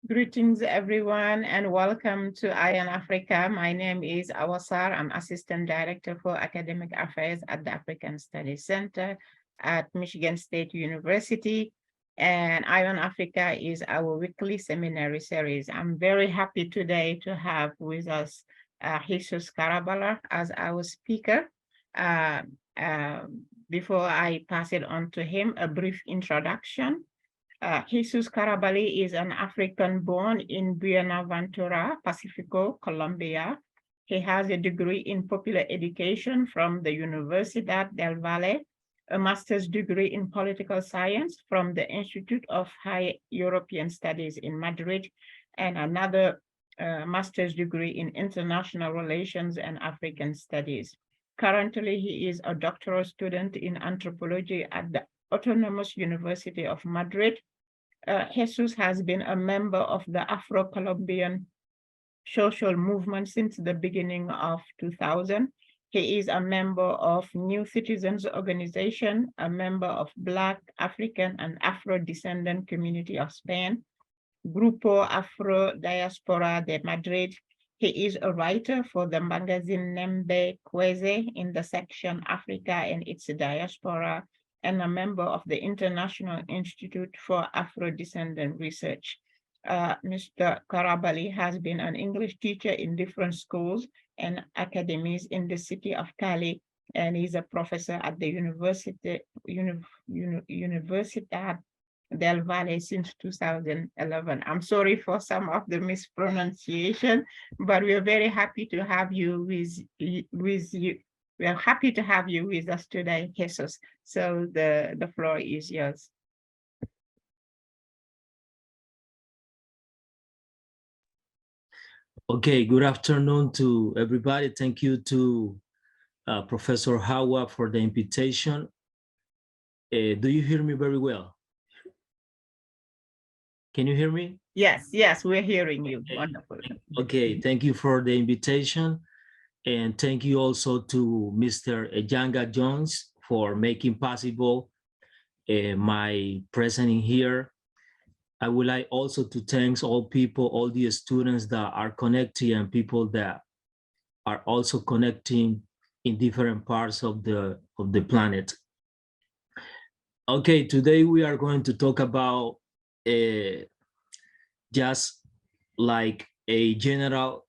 Greetings, everyone, and welcome to ION Africa. My name is Awasar. I'm Assistant Director for Academic Affairs at the African Studies Center at Michigan State University. And ION Africa is our weekly seminary series. I'm very happy today to have with us Jesús Caríabalí as our speaker. Before I pass it on to him, a brief introduction. Jesús Caríabalí is an African born in Buenaventura, Pacifico, Colombia. He has a degree in popular education from the Universidad del Valle, a master's degree in political science from the Institute of High European Studies in Madrid, and another master's degree in international relations and African studies. Currently, he is a doctoral student in anthropology at the Autonomous University of Madrid. Jesús has been a member of the Afro-Colombian social movement since the beginning of 2000. He is a member of New Citizens Organization, a member of Black, African, and Afro-descendant community of Spain, Grupo Afrodiasporade Madrid. He is a writer for the magazine Nném Be Queza in the section Africa and its Diaspora, and a member of the International Institute for Afro-descendant Research. Mr. Caríabalí has been an English teacher in different schools and academies in the city of Cali, and he's a professor at the Universidad del Valle since 2011. I'm sorry for some of the mispronunciation, but we are very happy to have you with you. We are happy to have you with us today, Jesús. So the floor is yours. Okay, good afternoon to everybody. Thank you to Professor Hawa for the invitation. Do you hear me very well? Can you hear me? Yes, we're hearing you. Wonderful. Okay, thank you for the invitation. And thank you also to Mr. Ejanga Jones for making possible my presence here. I would like also to thank all people, all the students that are connecting and people that are also connecting in different parts of the planet. Okay, today we are going to talk about just like a general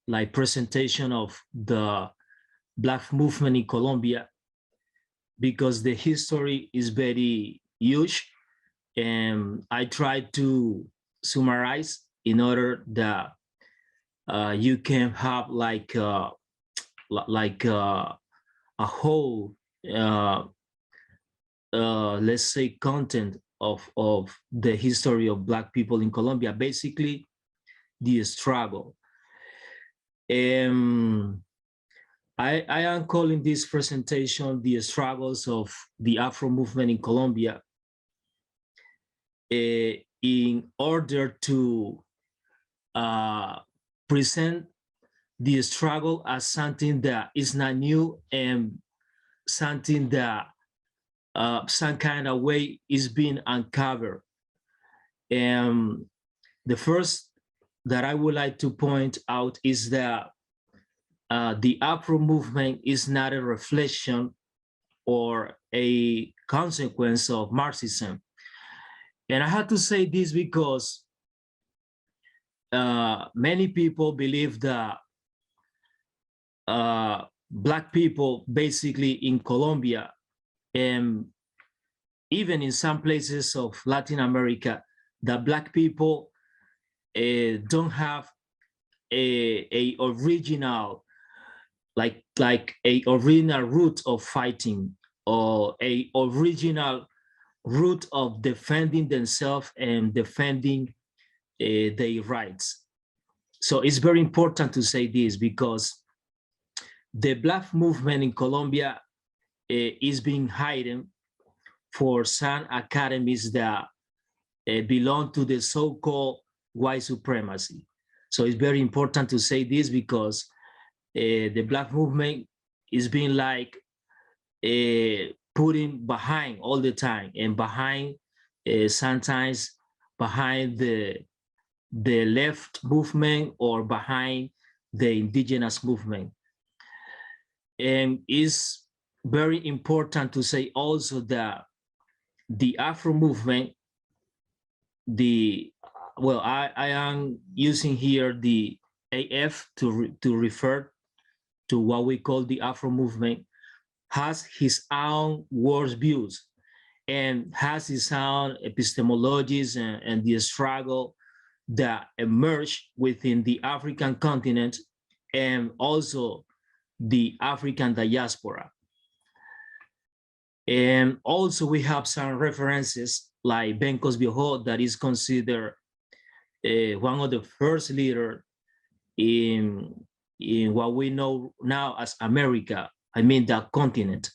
like presentation of the Black movement in Colombia, because the history is very huge, and I try to summarize in order that you can have like a whole let's say content of the history of Black people in Colombia, basically the struggle. I am calling this presentation the struggles of the Afro movement in Colombia, in order to present the struggle as something that is not new and something that some kind of way is being uncovered. And the first that I would like to point out is that the Afro movement is not a reflection or a consequence of Marxism. And I have to say this because many people believe that Black people basically in Colombia, and even in some places of Latin America, that Black people don't have a original, like a original root of fighting, or a original root of defending themselves and defending their rights. So it's very important to say this, because the Black movement in Colombia is being hidden for some academies that belong to the so-called white supremacy. So it's very important to say this, because the Black movement is being like putting behind all the time, and behind sometimes behind the left movement or behind the indigenous movement. And it's very important to say also that the Afro movement, I am using here the AF to refer to what we call the Afro movement, has his own worldviews and has his own epistemologies and the struggle that emerged within the African continent and also the African diaspora. And also we have some references like Benkos Viejo, that is considered one of the first leaders in what we know now as America. I mean the continent,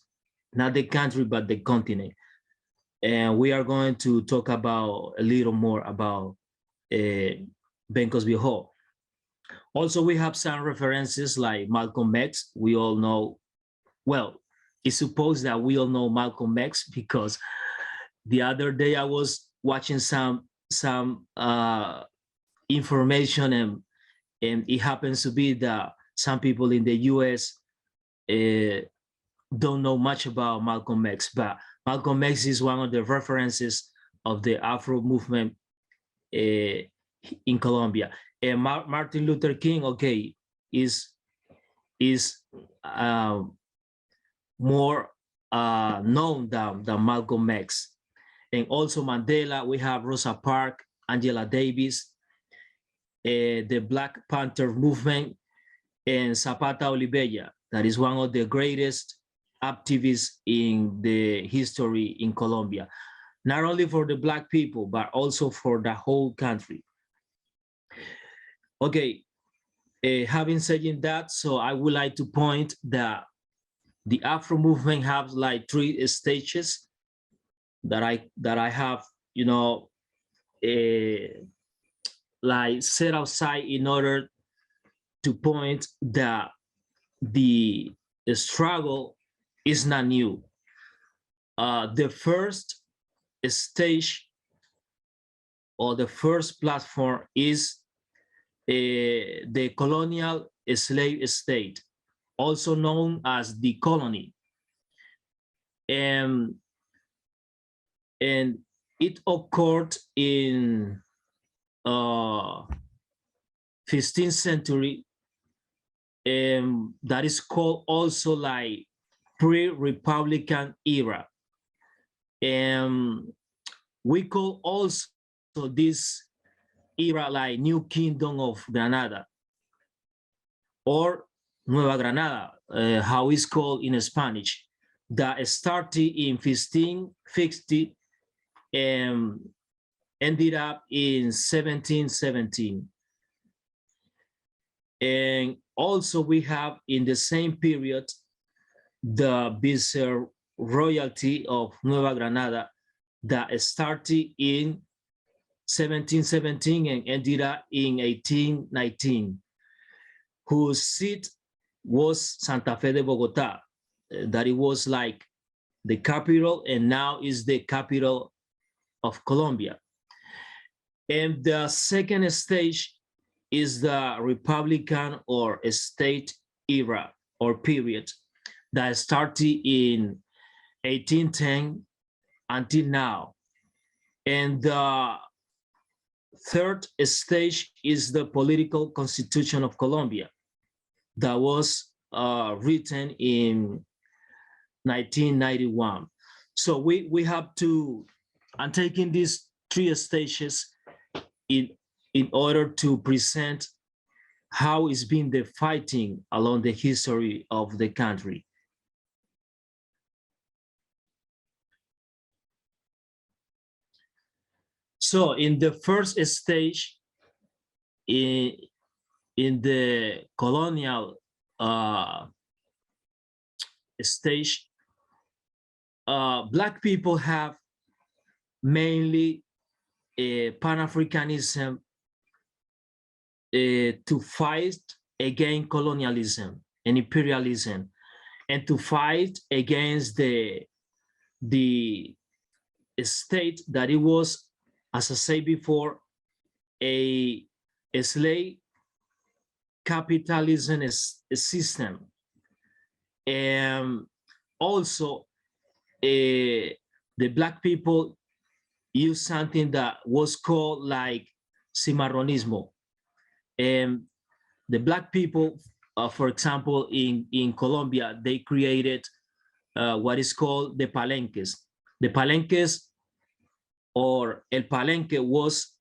not the country, but the continent. And we are going to talk about a little more about Benkos Viejo. Also, we have some references like Malcolm X. We all know, well, it's supposed that we all know Malcolm X because the other day I was watching some information and it happens to be that some people in the US don't know much about Malcolm X, but Malcolm X is one of the references of the Afro movement in Colombia. And Martin Luther King, okay, is more known than Malcolm X. And also Mandela, we have Rosa Parks, Angela Davis, the Black Panther movement, and Zapata Olivella, that is one of the greatest activists in the history in Colombia, not only for the Black people, but also for the whole country. Okay, having said that, so I would like to point that the Afro movement has like 3 stages that I have, you know, like set outside in order to point that the struggle is not new. The first stage or the first platform is the colonial slave state, also known as the colony. And it occurred in 15th century, that is called also like pre-Republican era. And we call also this era like New Kingdom of Granada or Nueva Granada, how it's called in Spanish, that started in 1550 and ended up in 1717. And also we have in the same period the Viceroyalty of Nueva Granada that started in 1717 and ended up in 1819, whose seat was Santa Fe de Bogota, that it was like the capital and now is the capital of Colombia. And the second stage is the Republican or state era or period that started in 1810 until now. And the third stage is the political constitution of Colombia that was written in 1991. So we have to, I'm taking these 3 stages in order to present how it's been the fighting along the history of the country. So in the first stage, in the colonial stage, Black people have mainly Pan-Africanism to fight against colonialism and imperialism, and to fight against the state that it was as I said before, a slave capitalism is a system. And also, the Black people use something that was called like cimarronismo. And the Black people, for example, in Colombia, they created what is called the palenques. The palenques, or el palenque, was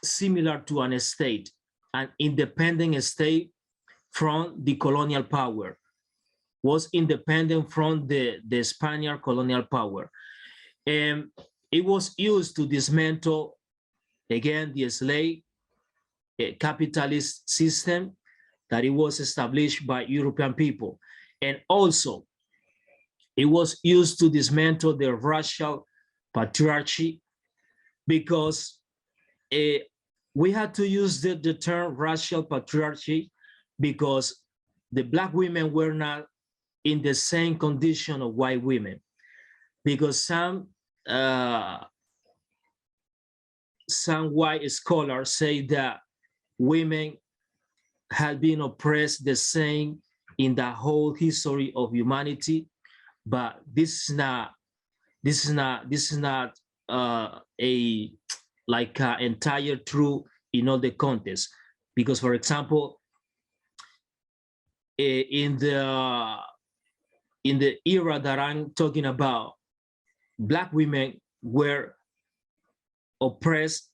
similar to an state, an independent state from the colonial power, was independent from the Spaniard colonial power. And it was used to dismantle, again, the slave capitalist system that it was established by European people. And also, it was used to dismantle the racial patriarchy, because we had to use the term racial patriarchy because the Black women were not in the same condition of white women, because some white scholars say that women had been oppressed the same in the whole history of humanity, but this is not a like entire true in all the contexts, because, for example, in the era that I'm talking about, Black women were oppressed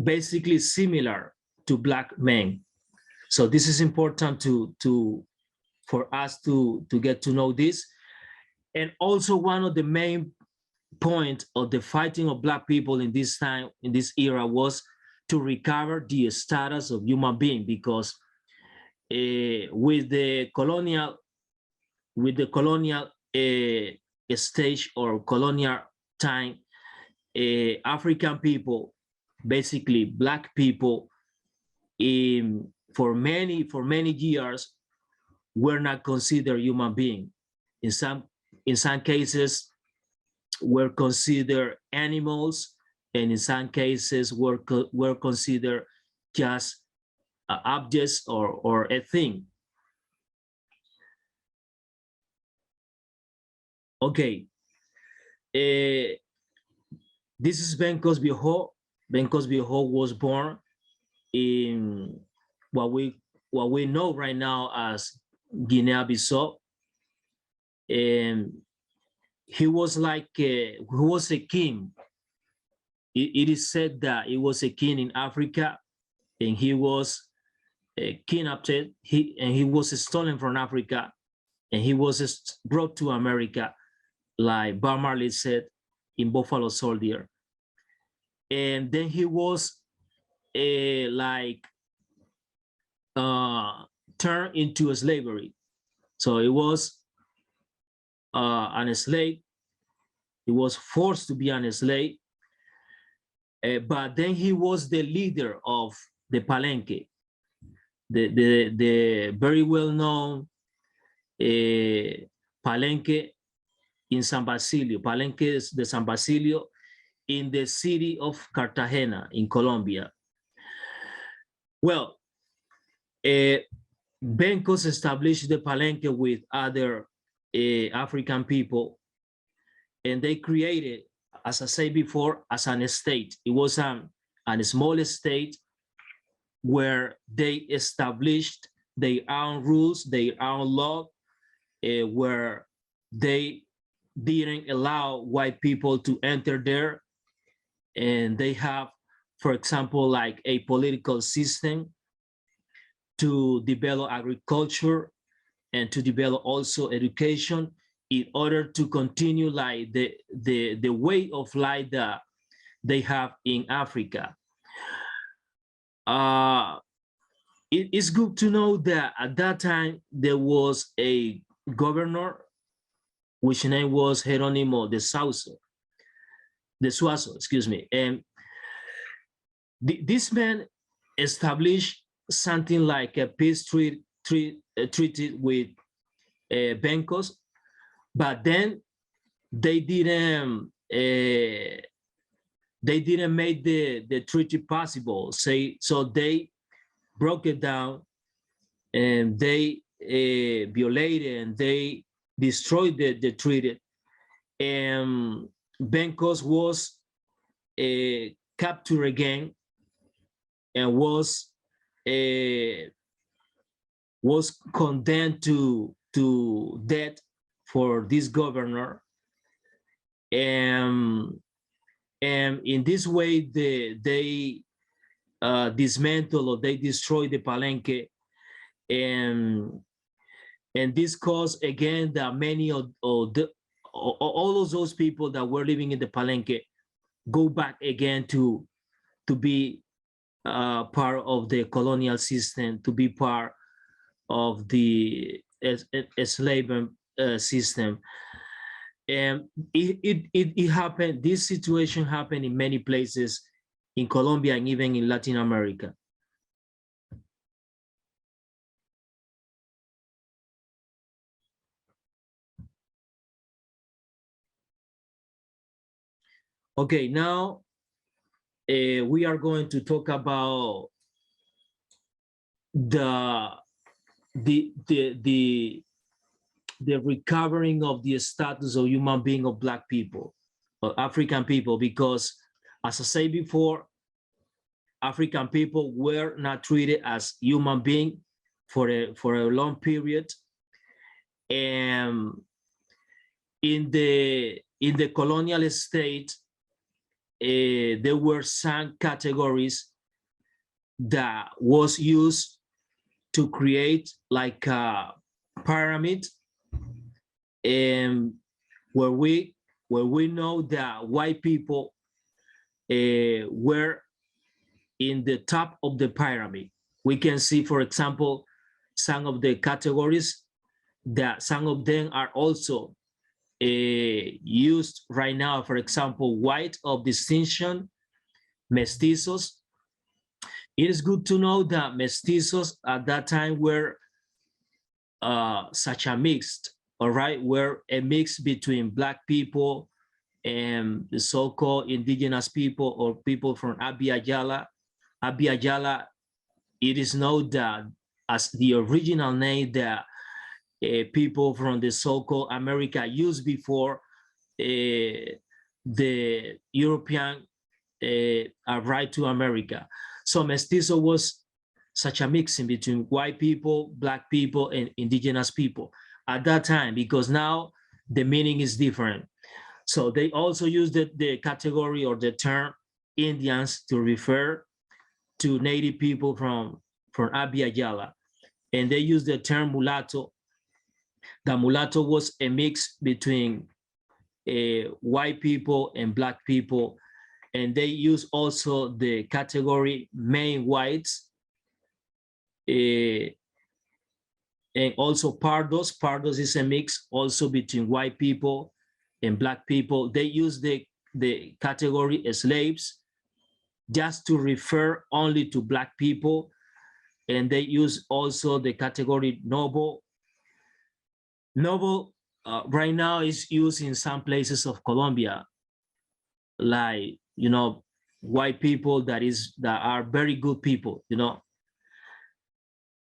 basically similar to Black men. So this is important for us to get to know this. And also, one of the main points of the fighting of Black people in this time, in this era, was to recover the status of human being, because with the colonial stage or colonial time, African people, basically Black people, for many years were not considered human beings. In some cases were considered animals, and in some cases were considered just objects or a thing. Okay, this is Benkos Viejo. Benkos Viejo was born in what we know right now as Guinea-Bissau, and he was like he was a king. It is said that he was a king in Africa, and he was kidnapped. He was stolen from Africa, and he was brought to America, like Bob Marley said in Buffalo Soldier. And then he was turned into slavery. So it was an slave. He was forced to be an slave. But then he was the leader of the Palenque, the very well-known Palenque in San Basilio, Palenque de San Basilio, in the city of Cartagena in Colombia. Well, Benkos established the Palenque with other African people, and they created, as I said before, as an estate. It was a small estate where they established their own rules, their own law, where they didn't allow white people to enter there. And they have, for example, like a political system to develop agriculture and to develop also education in order to continue like the way of life that they have in Africa. It is good to know that at that time there was a governor which name was Jerónimo de Suazo, excuse me. And this man established something like a peace treaty with Benkos, but then they didn't they didn't make the treaty possible. So they broke it down, and they violated and they destroyed the treaty. And Bencos was captured again and was condemned to death for this governor. And in this way, they dismantle or they destroy the Palenque, and this caused again that many of all of those people that were living in the Palenque go back again to be part of the colonial system, to be part of the enslavement system. And it happened, this situation happened in many places in Colombia and even in Latin America. Okay, now we are going to talk about the recovering of the status of human being of Black people, or African people, because as I said before, African people were not treated as human beings for a long period. And in the colonial state, there were some categories that was used to create like a pyramid, and where we know that white people were in the top of the pyramid. We can see, for example, some of the categories that some of them are also used right now. For example, white of distinction, mestizos. It is good to know that mestizos at that time were such a mixed, all right, were a mix between Black people and the so-called indigenous people or people from Abya Yala. Abya Yala, it is known that as the original name that people from the so-called America used before the European arrived to America. So mestizo was such a mixing between white people, Black people, and indigenous people at that time, because now the meaning is different. So they also used the category or the term Indians to refer to native people from Abya Yala. And they used the term mulatto. The mulatto was a mix between white people and Black people. And they use also the category main whites, and also pardos. Pardos is a mix also between white people and Black people. They use the category slaves just to refer only to Black people. And they use also the category noble. Noble right now is used in some places of Colombia, like, you know, white people that are very good people, you know.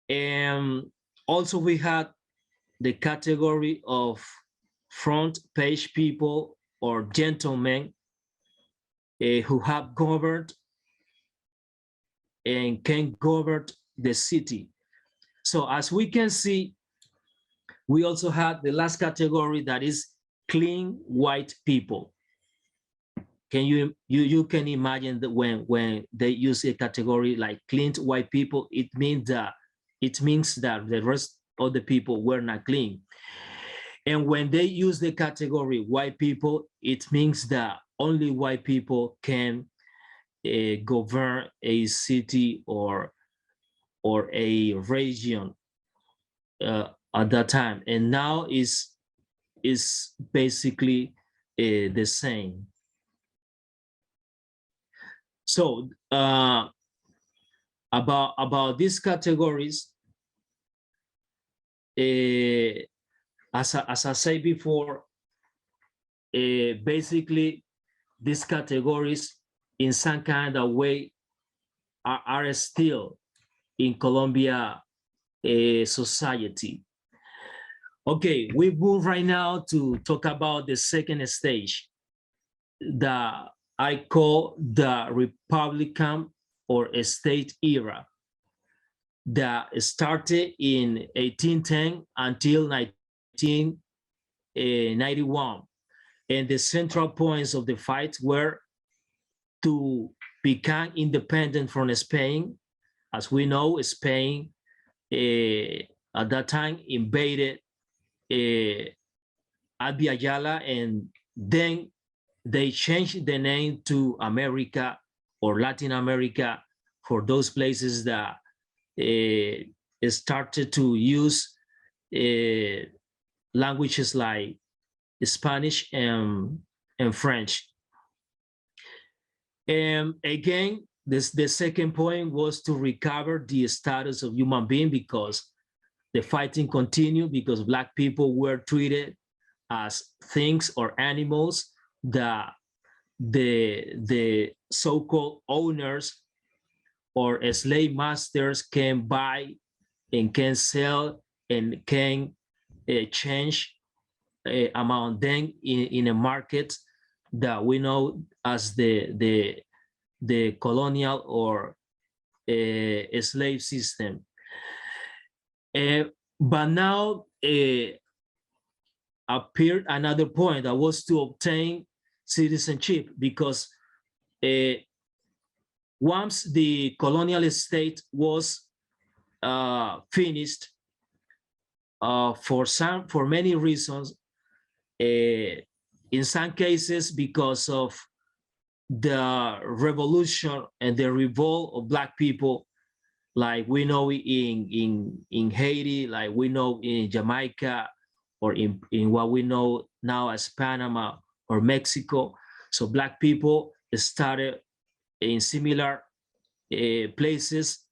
And also we had the category of front page people or gentlemen who have governed and can govern the city. So as we can see, we also had the last category that is clean white people. Can you can imagine that when they use a category like clean white people, it means that the rest of the people were not clean. And when they use the category white people, it means that only white people can govern a city or a region at that time. And now is basically the same. So about these categories, as I said before, basically these categories in some kind of way are still in Colombia society. Okay, we move right now to talk about the second stage that I call the Republican or state era that started in 1810 until 1991. And the central points of the fight were to become independent from Spain. As we know, Spain at that time invaded Abya Yala, and then they changed the name to America or Latin America for those places that started to use languages like Spanish and French. And again, the second point was to recover the status of human being, because the fighting continued, because Black people were treated as things or animals that the so-called owners or slave masters can buy and can sell and can change among them in a market that we know as the colonial or slave system. But now appeared another point, that was to obtain citizenship, because once the colonial state was finished, for many reasons, in some cases because of the revolution and the revolt of Black people, like we know in Haiti, like we know in Jamaica, or in what we know now as Panama or Mexico. So Black people started in similar places,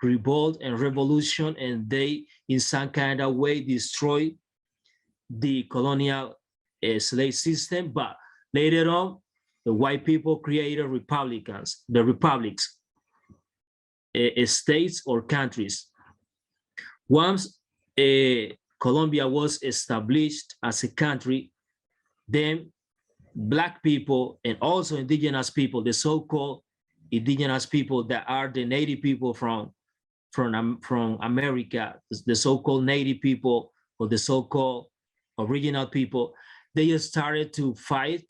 revolt and revolution, and they in some kind of way destroyed the colonial slave system. But later on, the white people created the republics, states or countries. Once Colombia was established as a country, then Black people and also indigenous people, the so-called indigenous people that are the native people from America, the so-called native people or the so-called original people, they started to fight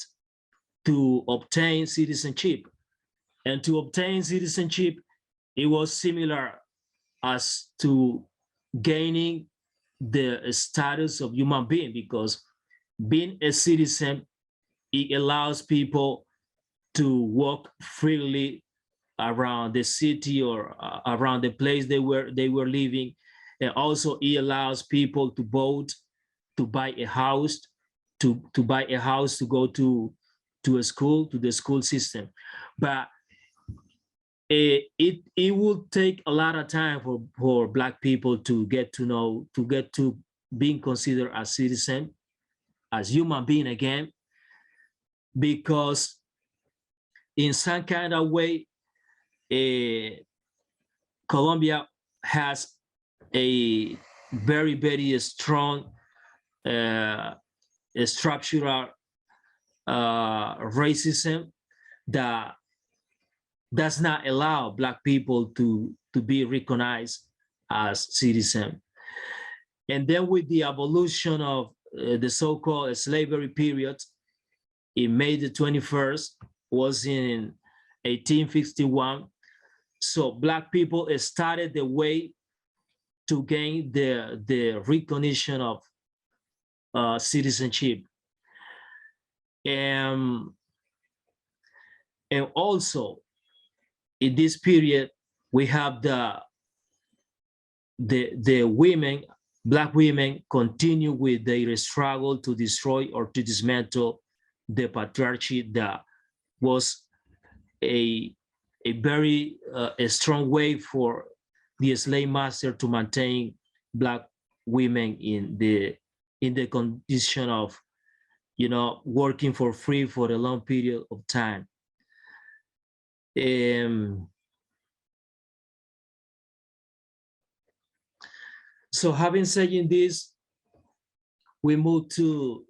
to obtain citizenship. And to obtain citizenship, it was similar as to gaining the status of human being, because being a citizen, it allows people to walk freely around the city or around the place they were living. And also it allows people to vote, to buy a house, to go to a school, to the school system. But it will take a lot of time for Black people to get to being considered as citizen, as human being again, because in some kind of way, Colombia has a very, very strong structural racism that does not allow Black people to be recognized as citizens. And then with the abolition of the so-called slavery period, in May the 21st, was in 1851. So Black people started the way to gain the recognition of citizenship. And also in this period, we have the women, Black women, continue with their struggle to destroy or to dismantle the patriarchy that was a very a strong way for the slave master to maintain Black women in the condition of, working for free for a long period of time. So having said this, we move to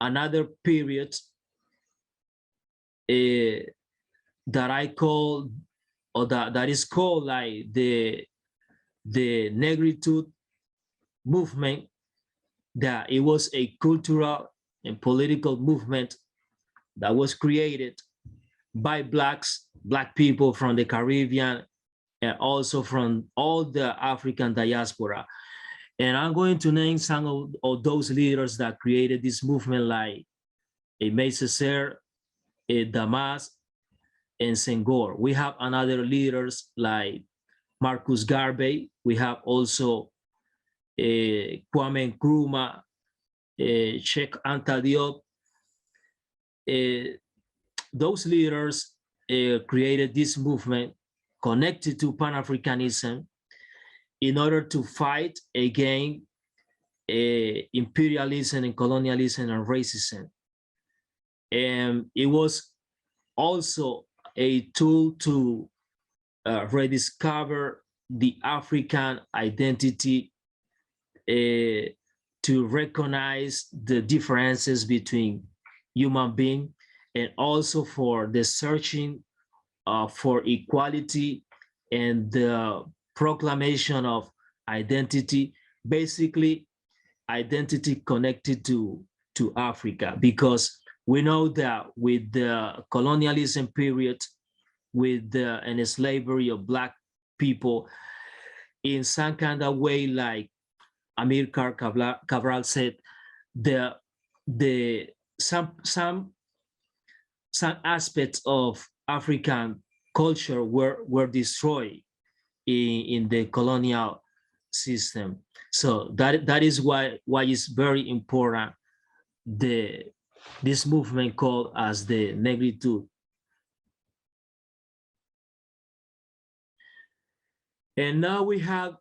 another period that I call, or that is called like the negritude movement, that it was a cultural and political movement that was created by Black people from the Caribbean and also from all the African diaspora. And I'm going to name some of those leaders that created this movement, like Aimé Césaire, Damas, and Senghor. We have another leaders like Marcus Garvey. We have also Kwame Nkrumah, Sheikh Anta Diop. Those leaders created this movement connected to Pan-Africanism in order to fight against imperialism and colonialism and racism. And it was also a tool to rediscover the African identity, to recognize the differences between human beings, and also for the searching for equality and the proclamation of identity, basically identity connected to Africa, because we know that with the colonialism period, with the slavery of Black people, in some kind of way, like Amilcar Cabral said, some aspects of African culture were destroyed in the colonial system. So that is why it's very important, this movement called as the negritude. And now we have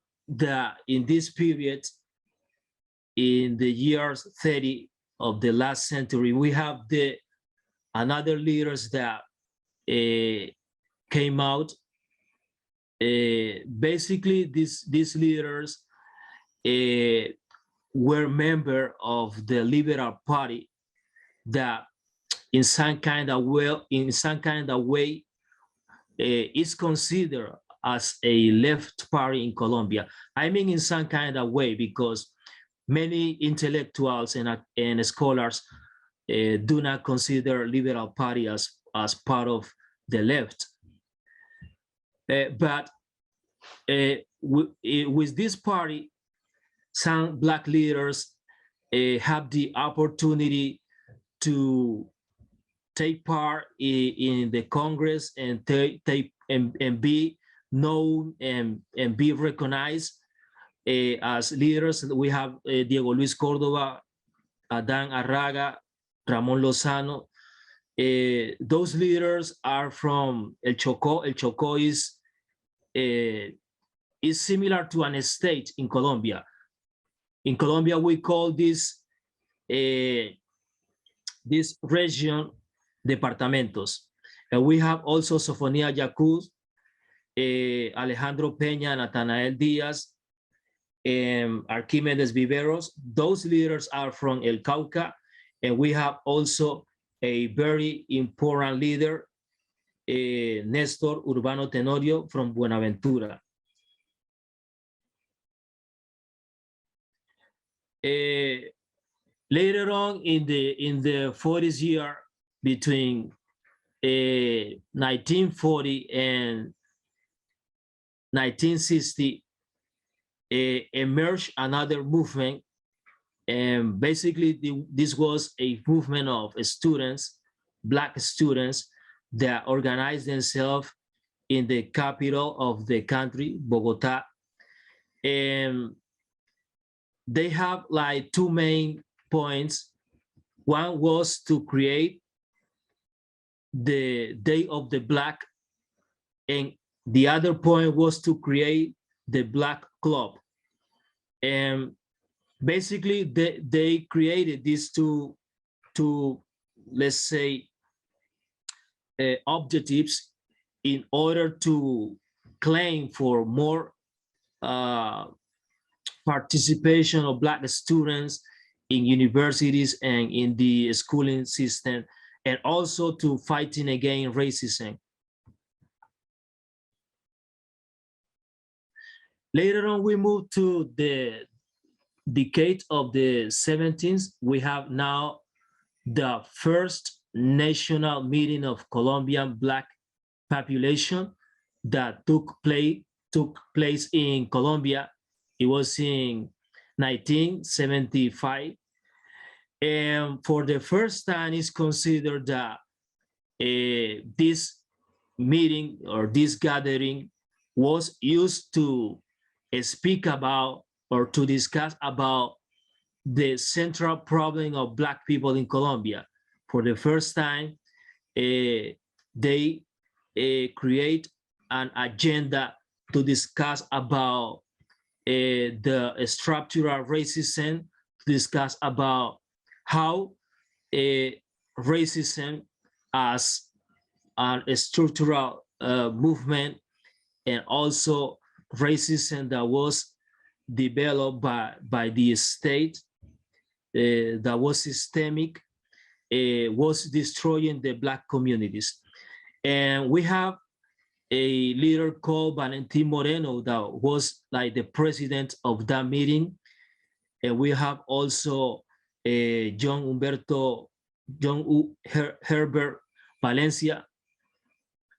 in this period, in the years 30 of the last century, we have another leaders that came out. Basically, these leaders were members of the Liberal Party that in some kind of way is considered as a left party in Colombia. I mean, in some kind of way, because many intellectuals and scholars do not consider Liberal Party as part of the left. But with this party, some Black leaders have the opportunity to take part in the Congress and be known and be recognized as leaders. We have Diego Luis Córdoba, Adán Arraga, Ramón Lozano. Those leaders are from El Chocó. El Chocó is similar to an state in Colombia. In Colombia, we call this region departamentos. And we have also Sofonía Yacuz, Alejandro Peña, Natanael Díaz, Arquímedes Viveros. Those leaders are from El Cauca. And we have also a very important leader, Néstor Urbano Tenorio from Buenaventura. Later on in the 40s year, between 1940 and 1960, emerged another movement. And basically, this was a movement of students, Black students, that organized themselves in the capital of the country, Bogota. And they have like two main points. One was to create the Day of the Black, and the other point was to create the Black Club. And basically, they created these two, let's say, objectives in order to claim for more participation of Black students in universities and in the schooling system, and also to fighting against racism. Later on, we moved to the decade of the 70s. We have now the first national meeting of Colombian Black population that took place in Colombia. It was in 1975. And for the first time, it's considered that this meeting or this gathering was used to speak about or to discuss about the central problem of Black people in Colombia. For the first time, they create an agenda to discuss about the structural racism, to discuss about how racism as a structural movement, and also racism that was developed by the state, that was systemic, was destroying the Black communities. And we have a leader called Valentin Moreno that was like the president of that meeting. And we have also Herbert Valencia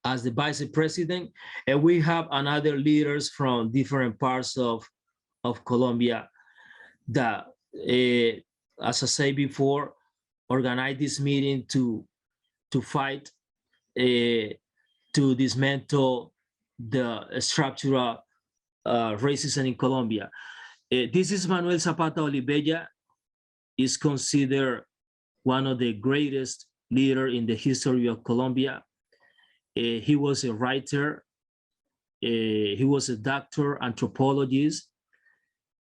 as the vice president. And we have another leaders from different parts of Colombia that, as I said before, organized this meeting to fight, to dismantle the structural racism in Colombia. This is Manuel Zapata Olivella, is considered one of the greatest leaders in the history of Colombia. He was a writer, he was a doctor, anthropologist.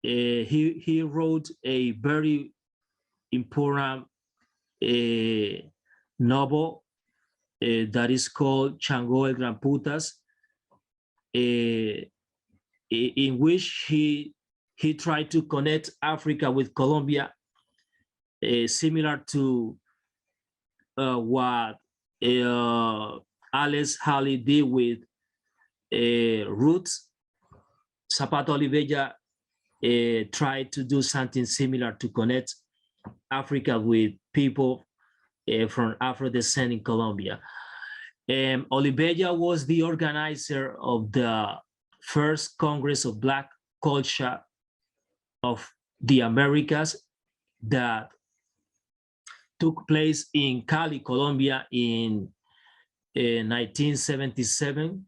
He wrote a very important novel that is called Chango el Gran Putas, in which he tried to connect Africa with Colombia, similar to what Alex Haley did with Roots. Zapata Olivella tried to do something similar to connect Africa with people from Afro-descent in Colombia. Olivella was the organizer of the first Congress of Black Culture of the Americas that took place in Cali, Colombia in 1977.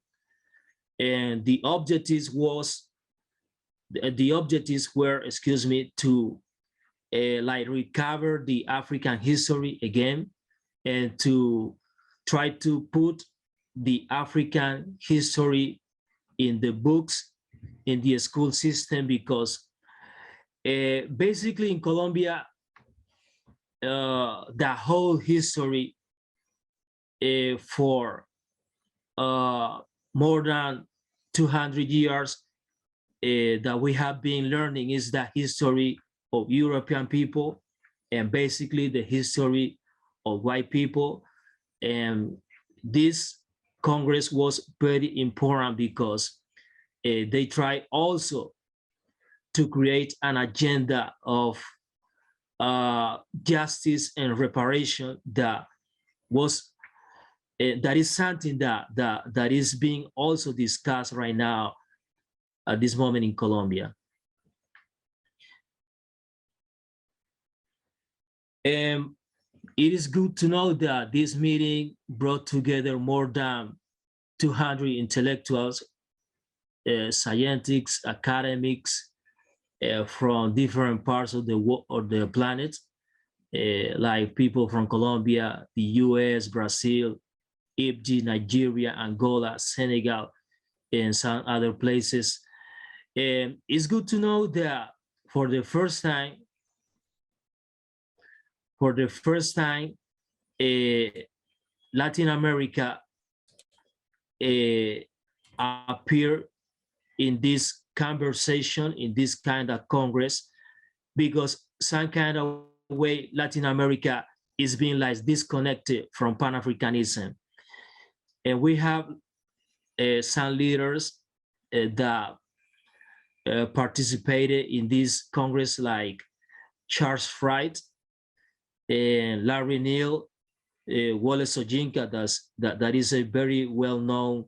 And the objectives were, excuse me, to like recover the African history again, and to try to put the African history in the books, in the school system, because basically in Colombia, the whole history for more than 200 years that we have been learning is the history of European people, and basically the history of white people. And this Congress was very important because they tried also to create an agenda of justice and reparation that was that is something that is being also discussed right now at this moment in Colombia. It is good to know that this meeting brought together more than 200 intellectuals, scientists, academics from different parts of the planet, like people from Colombia, the US, Brazil, Egypt, Nigeria, Angola, Senegal, and some other places. It's good to know that for the first time, Latin America appear in this conversation, in this kind of Congress, because some kind of way Latin America is being like disconnected from Pan-Africanism. And we have some leaders that participated in this Congress, like Charles Fright, and Larry Neal, Wole Soyinka, that is a very well-known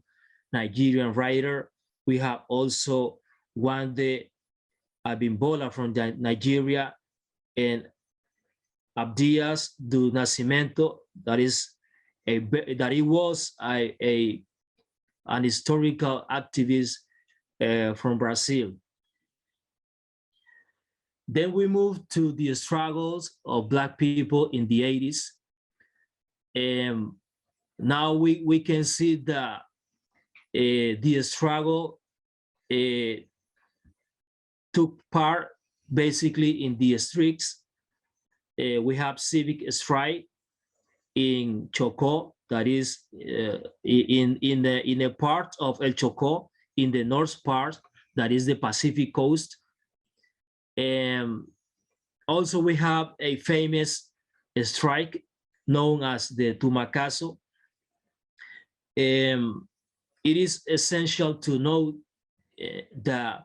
Nigerian writer. We have also Wande Abimbola from Nigeria, and Abdias do Nascimento, that he was an historical activist from Brazil. Then we move to the struggles of Black people in the 80s. And now we can see that the struggle took part basically in the streets. We have civic strike in Chocó, that is in a part of El Chocó, in the north part, that is the Pacific coast. And also we have a famous strike known as the Tumacaso. It is essential to know that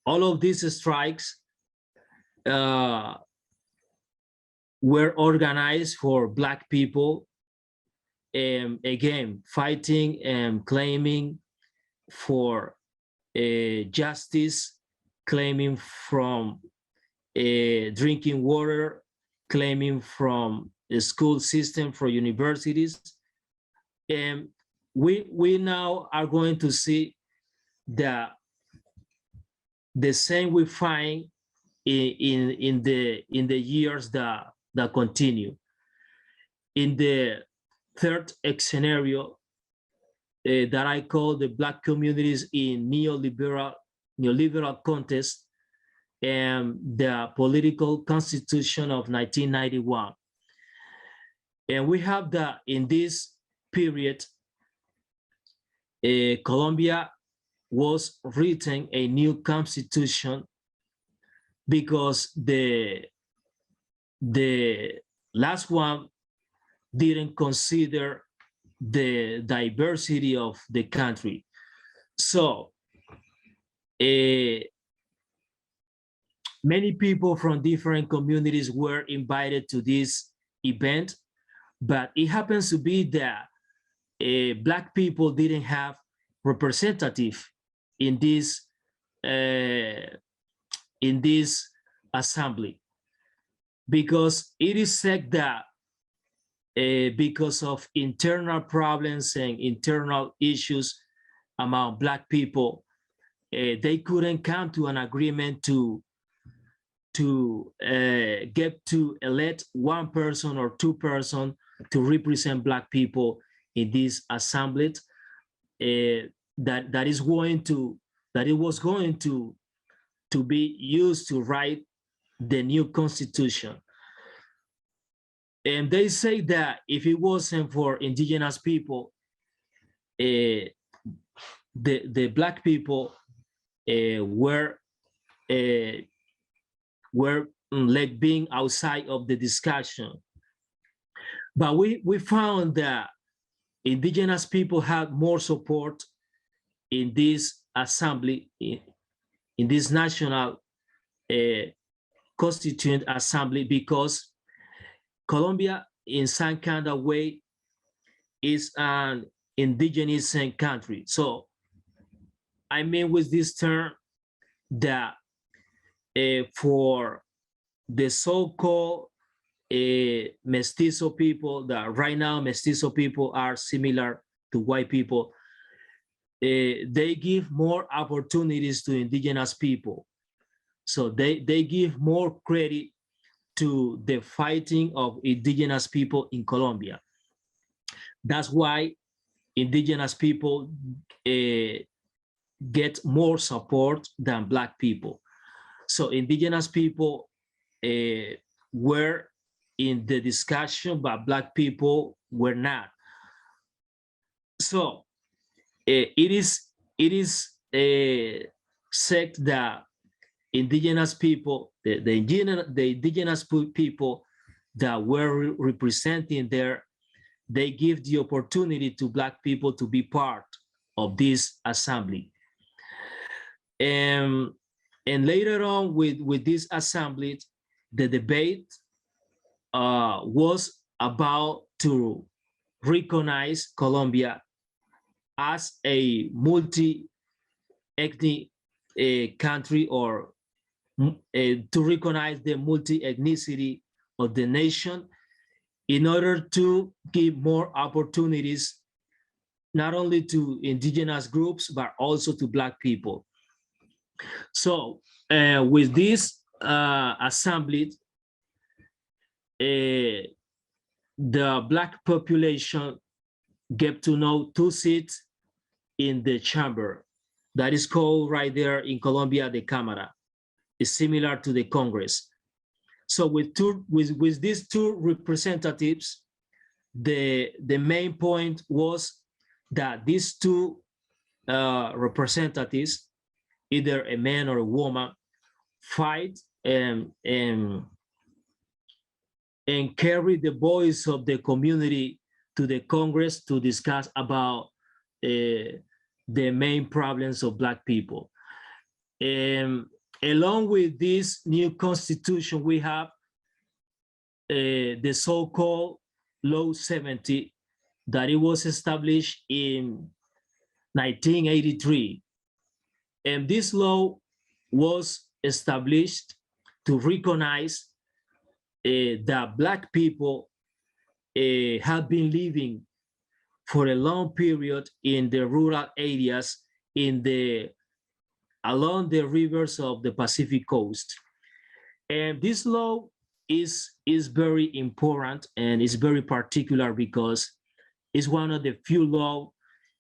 all of these strikes were organized for Black people, again, fighting and claiming for justice, claiming from drinking water, claiming from the school system, for universities. And we now are going to see that the same we find in the years that continue. In the third scenario that I call the Black communities in neoliberal context and the political constitution of 1991. And we have that in this period, Colombia was written a new constitution because the last one didn't consider the diversity of the country. So many people from different communities were invited to this event, but it happens to be that Black people didn't have representative in this assembly, because it is said that because of internal problems and internal issues among Black people, they couldn't come to an agreement to get to elect one person or two persons to represent Black people in this assembly that was going to be used to write the new constitution. And they say that if it wasn't for indigenous people, the Black people were like being outside of the discussion. But we found that indigenous people had more support in this assembly, in this national constituent assembly, because Colombia, in some kind of way, is an indigenous country. So I mean with this term that for the so-called mestizo people, that right now mestizo people are similar to white people, they give more opportunities to indigenous people. So they give more credit to the fighting of indigenous people in Colombia. That's why indigenous people get more support than Black people. So indigenous people were in the discussion, but Black people were not. So it is said that indigenous people, the indigenous people that were representing there, they give the opportunity to Black people to be part of this assembly. And later on with this assembly, the debate was about to recognize Colombia as a multi-ethnic country, or to recognize the multi-ethnicity of the nation, in order to give more opportunities not only to indigenous groups, but also to Black people. So with this assembly, the Black population get to know 2 seats in the chamber. That is called right there in Colombia, the Cámara. It's similar to the Congress. So with these 2 representatives, the main point was that these 2 representatives, either a man or a woman, fight and carry the voice of the community to the Congress to discuss about the main problems of Black people. Along with this new constitution, we have the so-called Law 70, that it was established in 1983. And this law was established to recognize that Black people have been living for a long period in the rural areas along the rivers of the Pacific coast. And this law is very important, and it's very particular because it's one of the few laws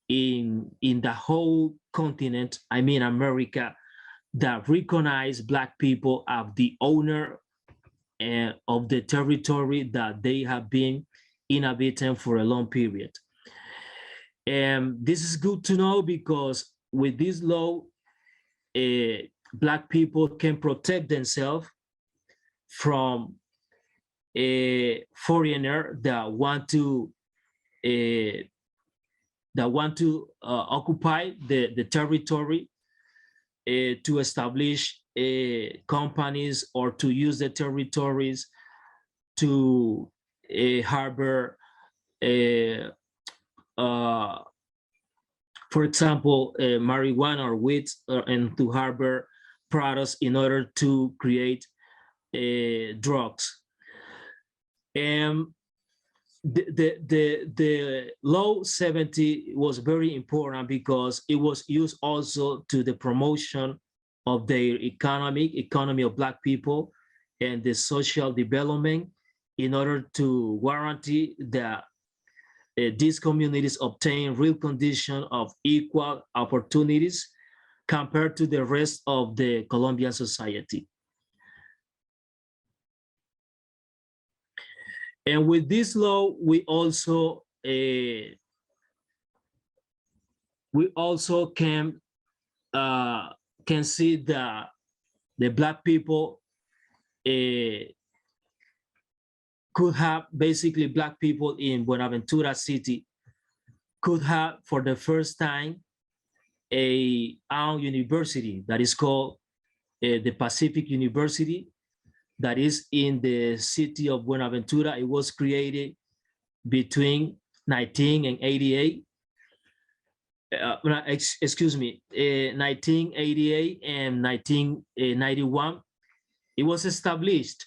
in the whole continent, I mean America, that recognize Black people as the owner of the territory that they have been inhabiting for a long period. And this is good to know because with this law, Black people can protect themselves from a foreigner that want to occupy the territory, to establish companies, or to use the territories to harbor, for example, marijuana or weed, and to harbor products in order to create drugs. And the Law 70 was very important because it was used also to the promotion of their economy of Black people and the social development, in order to guarantee that these communities obtain real conditions of equal opportunities compared to the rest of the Colombian society. And with this law, we also can see that the Black people could have, basically Black people in Buenaventura city could have for the first time a own university that is called the Pacific University, that is in the city of Buenaventura. It was created between 1988, 1988 and 1991. It was established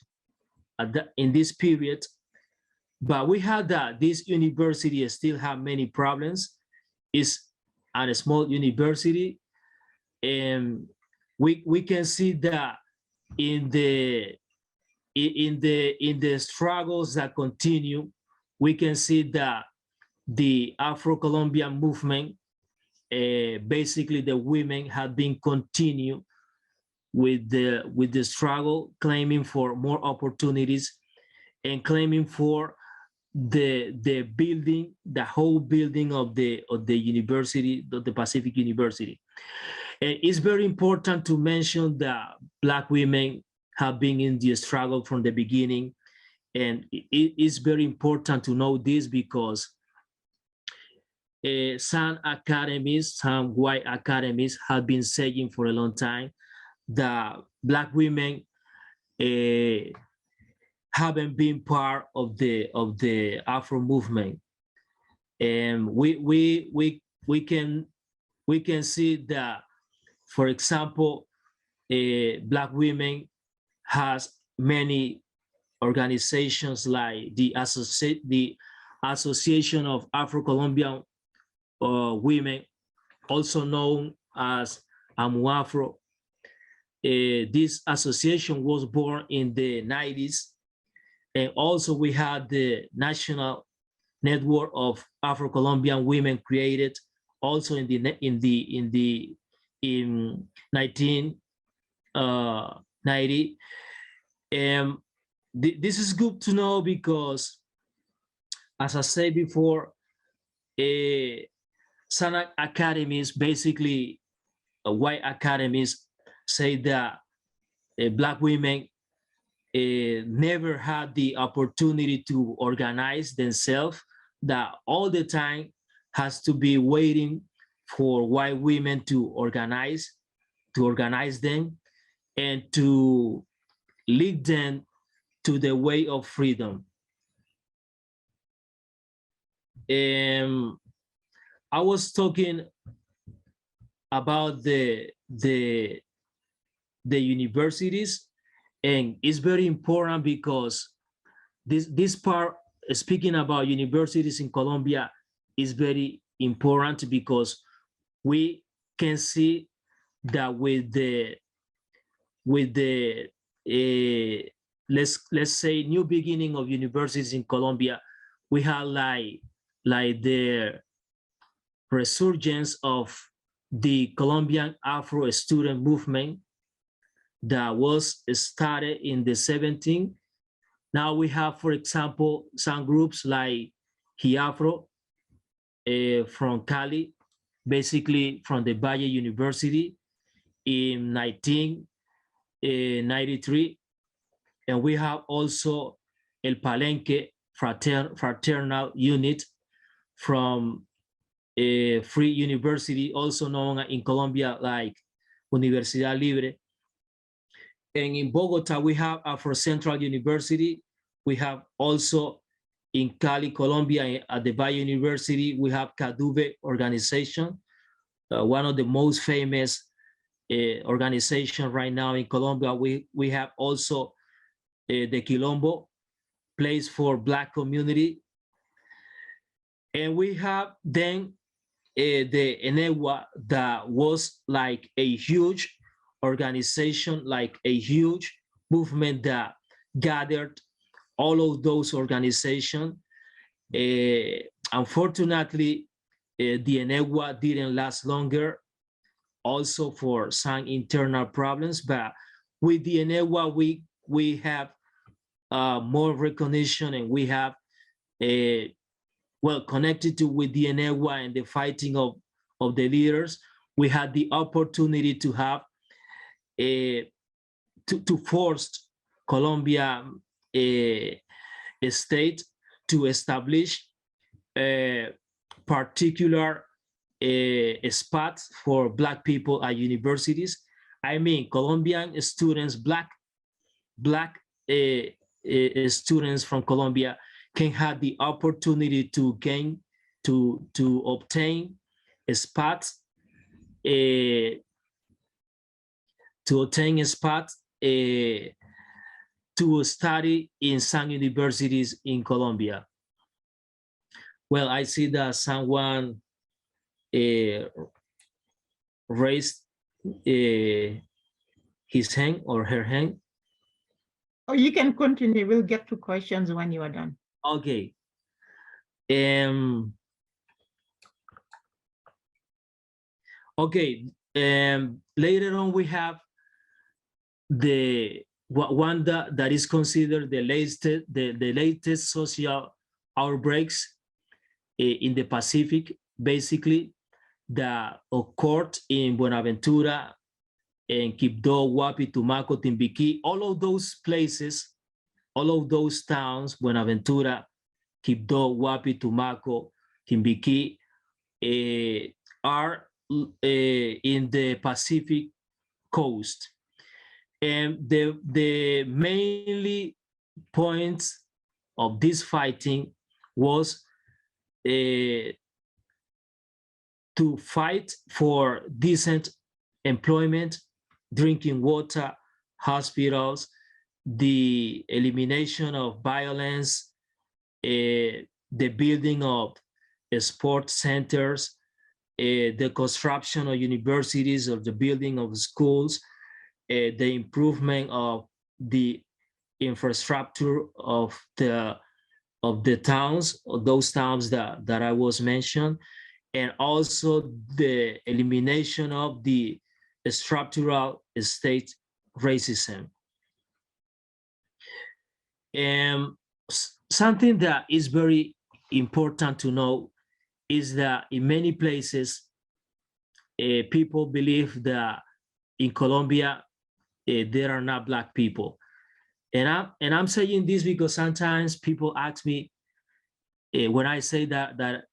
in this period, but we had that this university still have many problems. It's a small university, and we can see that in the struggles that continue, we can see that the Afro-Colombian movement, basically the women have been continue with the struggle, claiming for more opportunities and claiming for the building, the whole building of the university, the Pacific University. And it's very important to mention that Black women have been in the struggle from the beginning. And it is very important to know this because some academies, some white academies have been saying for a long time that Black women haven't been part of the Afro movement. And we can see that, for example, Black women has many organizations like the Association of Afro-Colombian Women, also known as AMUAFRO. This association was born in the 90s. And also we had the National Network of Afro-Colombian Women created also in 1990. This is good to know because, as I said before, some academies, basically white academies, say that Black women never had the opportunity to organize themselves, that all the time has to be waiting for white women to organize them and to lead them to the way of freedom. I was talking about the universities, and it's very important because this part, speaking about universities in Colombia, is very important because we can see that with the let's say new beginning of universities in Colombia, we had like the resurgence of the Colombian Afro student movement that was started in the 70s. Now we have, for example, some groups like Afro from Cali, basically from the Valle University in 1993. And we have also El Palenque fraternal unit from a free university, also known in Colombia like Universidad Libre. And in Bogota, we have Afro-Central University. We have also in Cali, Colombia, at the Valle University, we have CADUVE organization, one of the most famous organization right now in Colombia. We have also the Quilombo, place for Black community. And we have then the Enewa, that was like a huge organization, like a huge movement that gathered all of those organizations. Unfortunately, the Enewa didn't last longer, also for some internal problems, but with the Enewa, we have more recognition, and we have well, connected with the Enewa and the fighting of the leaders. We had the opportunity to have to force Colombia a state to establish particular spots for Black people at universities. I mean, Colombian students, Black students from Colombia can have the opportunity to obtain a spot, to study in some universities in Colombia. Well, I see that someone raised his hand or her hand. Oh, you can continue. We'll get to questions when you are done. Okay. Okay. Later on, we have the one that is considered the latest social outbreaks in the Pacific, basically, that occurred in Buenaventura, and Quibdó, Huapi, Tumaco, Timbiquí, all of those places, all of those towns, Buenaventura, Quibdó, Huapi, Tumaco, Timbiquí, are in the Pacific coast. And the mainly points of this fighting was to fight for decent employment, drinking water, hospitals, the elimination of violence, the building of sports centers, the construction of universities, or the building of schools, the improvement of the infrastructure of the towns, of those towns that I was mentioned, and also the elimination of the structural state racism. And something that is very important to know is that in many places, people believe that in Colombia, there are not Black people. And I'm saying this because sometimes people ask me, when I say that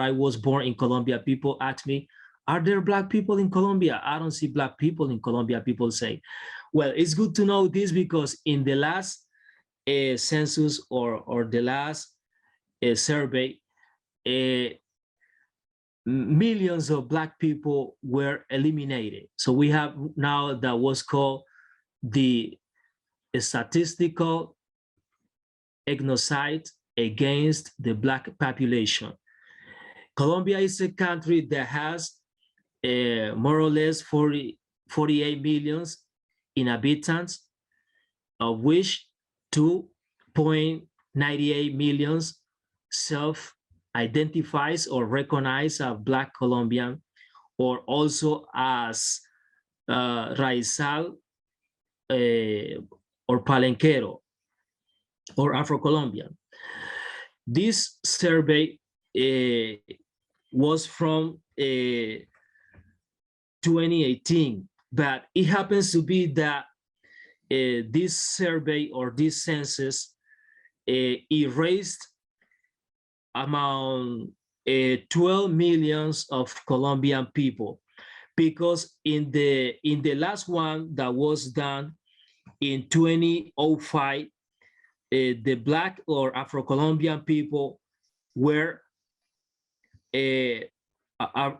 I was born in Colombia, people ask me, are there Black people in Colombia? I don't see Black people in Colombia, people say. Well, it's good to know this because in the last census or the last survey, millions of Black people were eliminated. So we have now that was called the statistical genocide against the Black population. Colombia is a country that has more or less 48 millions inhabitants, of which 2.98 millions self-identifies or recognize as Black Colombian, or also as Raizal or Palenquero or Afro-Colombian. This survey was from 2018, but it happens to be that this survey or this census erased among 12 millions of Colombian people, because in the last one that was done in 2005, the Black or Afro-Colombian people were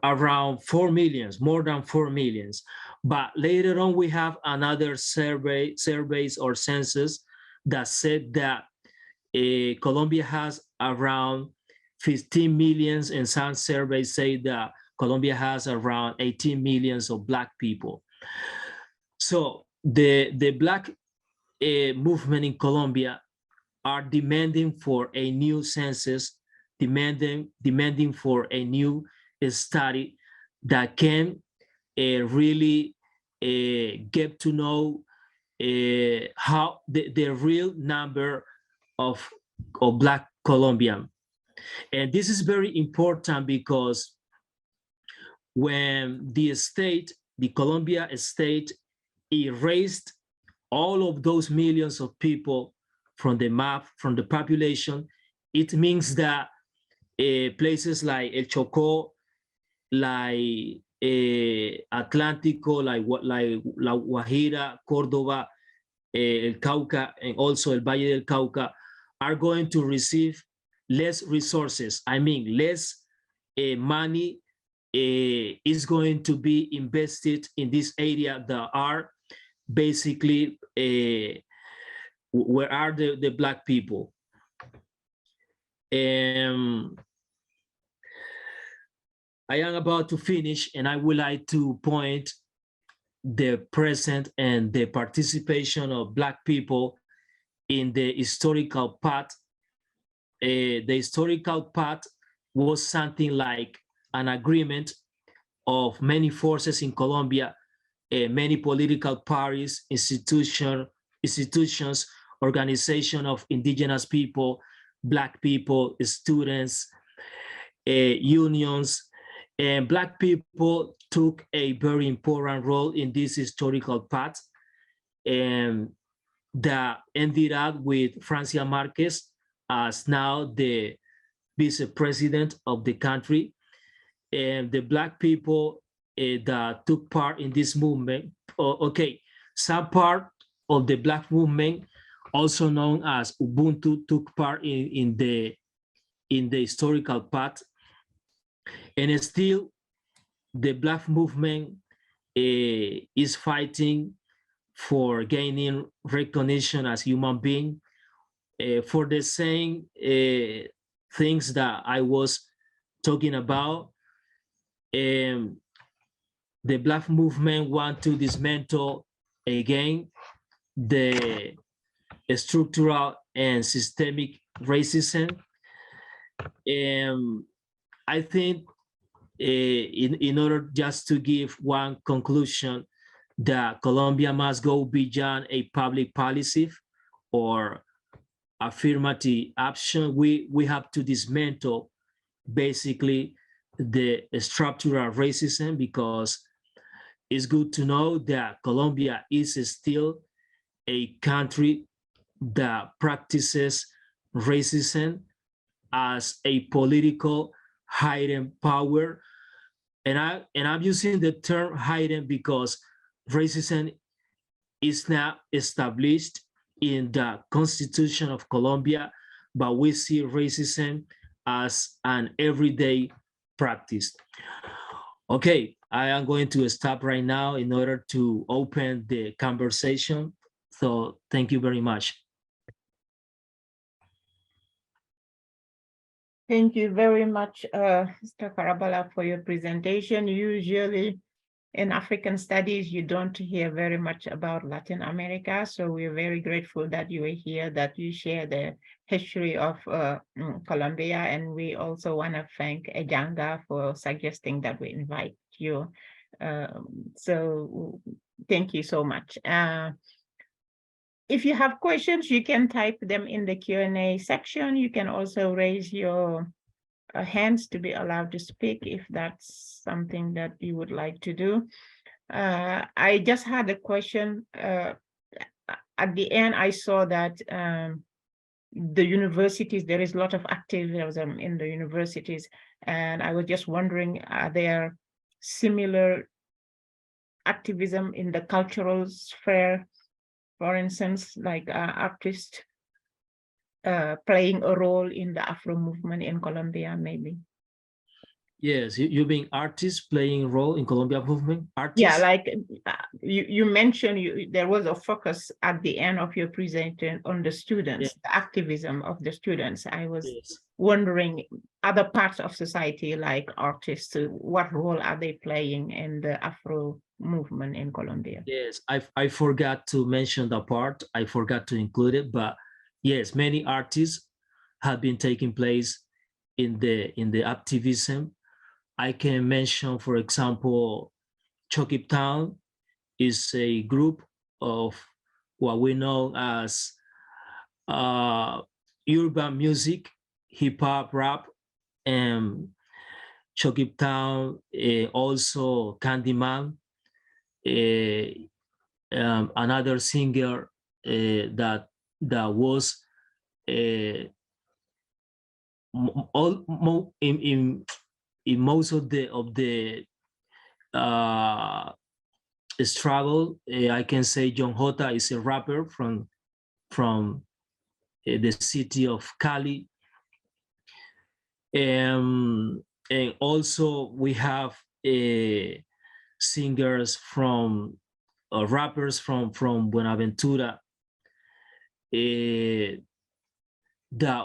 around 4 millions, more than 4 millions. But later on, we have another surveys or census that said that Colombia has around 15 millions, and some surveys say that Colombia has around 18 millions of Black people. So the Black movement in Colombia are demanding for a new census, demanding for a new study that can really get to know how the real number of Black Colombian. And this is very important because when the Colombia state erased all of those millions of people from the map, from the population, it means that places like El Chocó, like Atlántico, like La Guajira, Córdoba, El Cauca, and also El Valle del Cauca are going to receive less resources. I mean, less money is going to be invested in this area that are basically where are the Black people. I am about to finish, and I would like to point the present and the participation of Black people in the historical path. The historical path was something like an agreement of many forces in Colombia, many political parties, institutions, organization of indigenous people, Black people, students, unions, and Black people took a very important role in this historical path, and that ended up with Francia Marquez as now the vice president of the country. And the Black people that took part in this movement, okay, some part of the Black movement, also known as Ubuntu, took part in the historical path. And still, the Black movement is fighting for gaining recognition as human being for the same things that I was talking about. The Black movement want to dismantle again the structural and systemic racism. I think in order just to give one conclusion, that Colombia must go beyond a public policy or affirmative action. We have to dismantle basically the structural racism, because it's good to know that Colombia is still a country that practices racism as a political hidden power. And I'm using the term hidden because racism is not established in the Constitution of Colombia, but we see racism as an everyday practice. Okay, I am going to stop right now in order to open the conversation. So thank you very much. Thank you very much, Mr. Caríabalí, for your presentation. Usually in African studies, you don't hear very much about Latin America. So we're very grateful that you are here, that you share the history of Colombia. And we also want to thank Ejanga for suggesting that we invite you. So thank you so much. If you have questions, you can type them in the Q&A section. You can also raise your hands to be allowed to speak if that's something that you would like to do. I just had a question. At the end, I saw that the universities, there is a lot of activism in the universities, and I was just wondering, are there similar activism in the cultural sphere? For instance, like artists playing a role in the Afro movement in Colombia, maybe. Yes, you being artists playing a role in Colombia movement? Artists? Yeah, like you mentioned, there was a focus at the end of your presentation on the students, the activism of the students. I was wondering, other parts of society like artists, what role are they playing in the Afro movement in Colombia? Yes, I forgot to mention the part. I forgot to include it, but yes, many artists have been taking place in the activism. I can mention, for example, Chokip Town is a group of what we know as urban music, hip hop, rap, and Chokip Town, also Candyman, another singer that was in most of the struggle. I can say John Jota is a rapper from the city of Cali. And also we have singers from rappers from Buenaventura that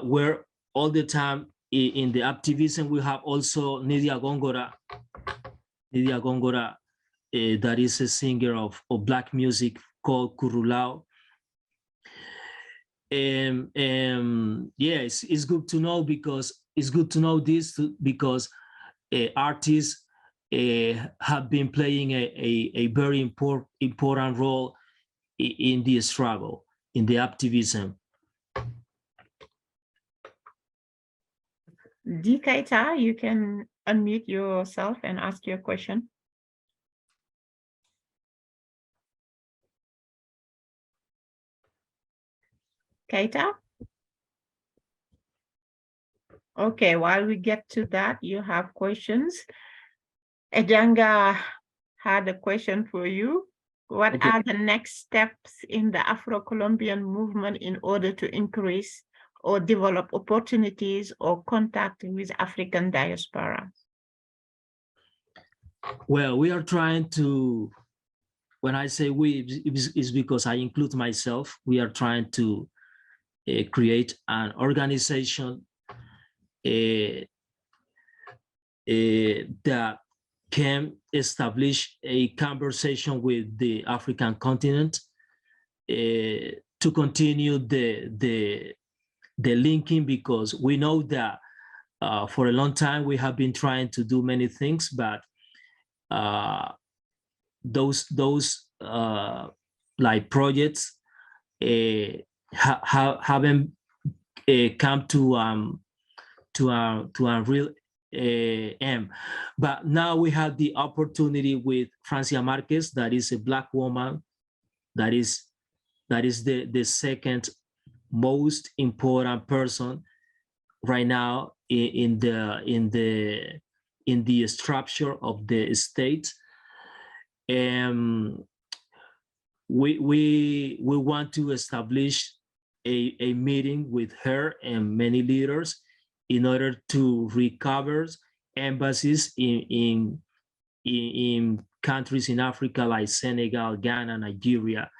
were all the time in the activism. We have also Nidia Góngora, that is a singer of Black music called Curulao. Yeah, it's good to know, because it's good to know this because artists have been playing a very important role in the struggle, in the activism. Keita, you can unmute yourself and ask your question. Keita? Okay, while we get to that, you have questions. Ejanga had a question for you. What Okay. are the next steps in the Afro-Colombian movement in order to increase or develop opportunities or contact with African diaspora? Well, we are trying to, when I say we, it's because I include myself. We are trying to create an organization that can establish a conversation with the African continent to continue the linking, because we know that for a long time we have been trying to do many things, but those like projects haven't come to a real aim. But now we have the opportunity with Francia Marquez, that is a Black woman, that is the second most important person right now in the structure of the state. We want to establish a meeting with her and many leaders in order to recover embassies in countries in Africa like Senegal, Ghana, Nigeria,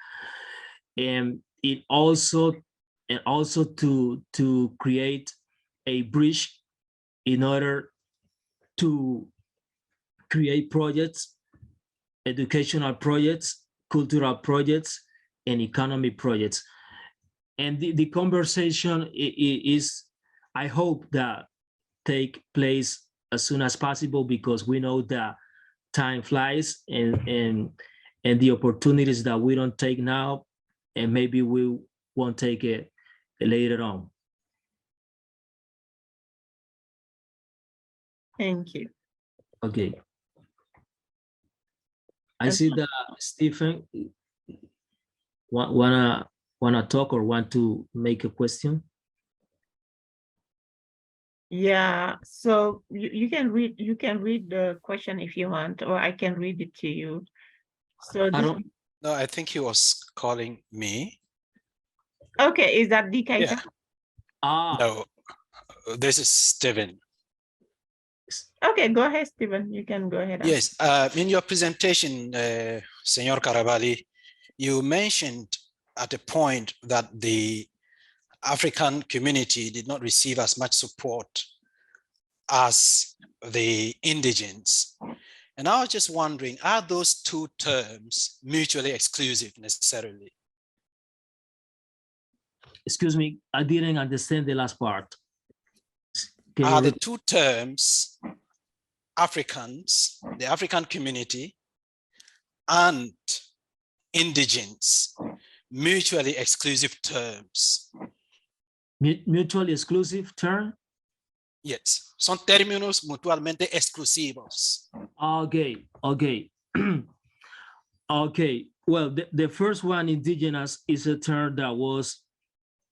and it also to create a bridge in order to create projects, educational projects, cultural projects, and economy projects. And the conversation is, I hope, that take place as soon as possible, because we know that time flies, and the opportunities that we don't take now, and maybe we won't take it later on. Thank you. Okay. I see that Stephen wanna talk or want to make a question. Yeah, so you can read the question if you want, or I can read it to you. So no, I think he was calling me. Okay, is that Keita? Yeah. No, this is Steven. Okay, go ahead, Steven. You can go ahead. Yes, in your presentation, Senor Caríabalí, you mentioned at a point that the African community did not receive as much support as the indigenes. And I was just wondering, are those two terms mutually exclusive necessarily? Excuse me, I didn't understand the last part. Are the two terms, Africans, the African community, and indigenes, mutually exclusive terms? Mutually exclusive term? Yes, son términos mutuamente exclusivos. Okay. Okay, well, the first one, indigenous, is a term that was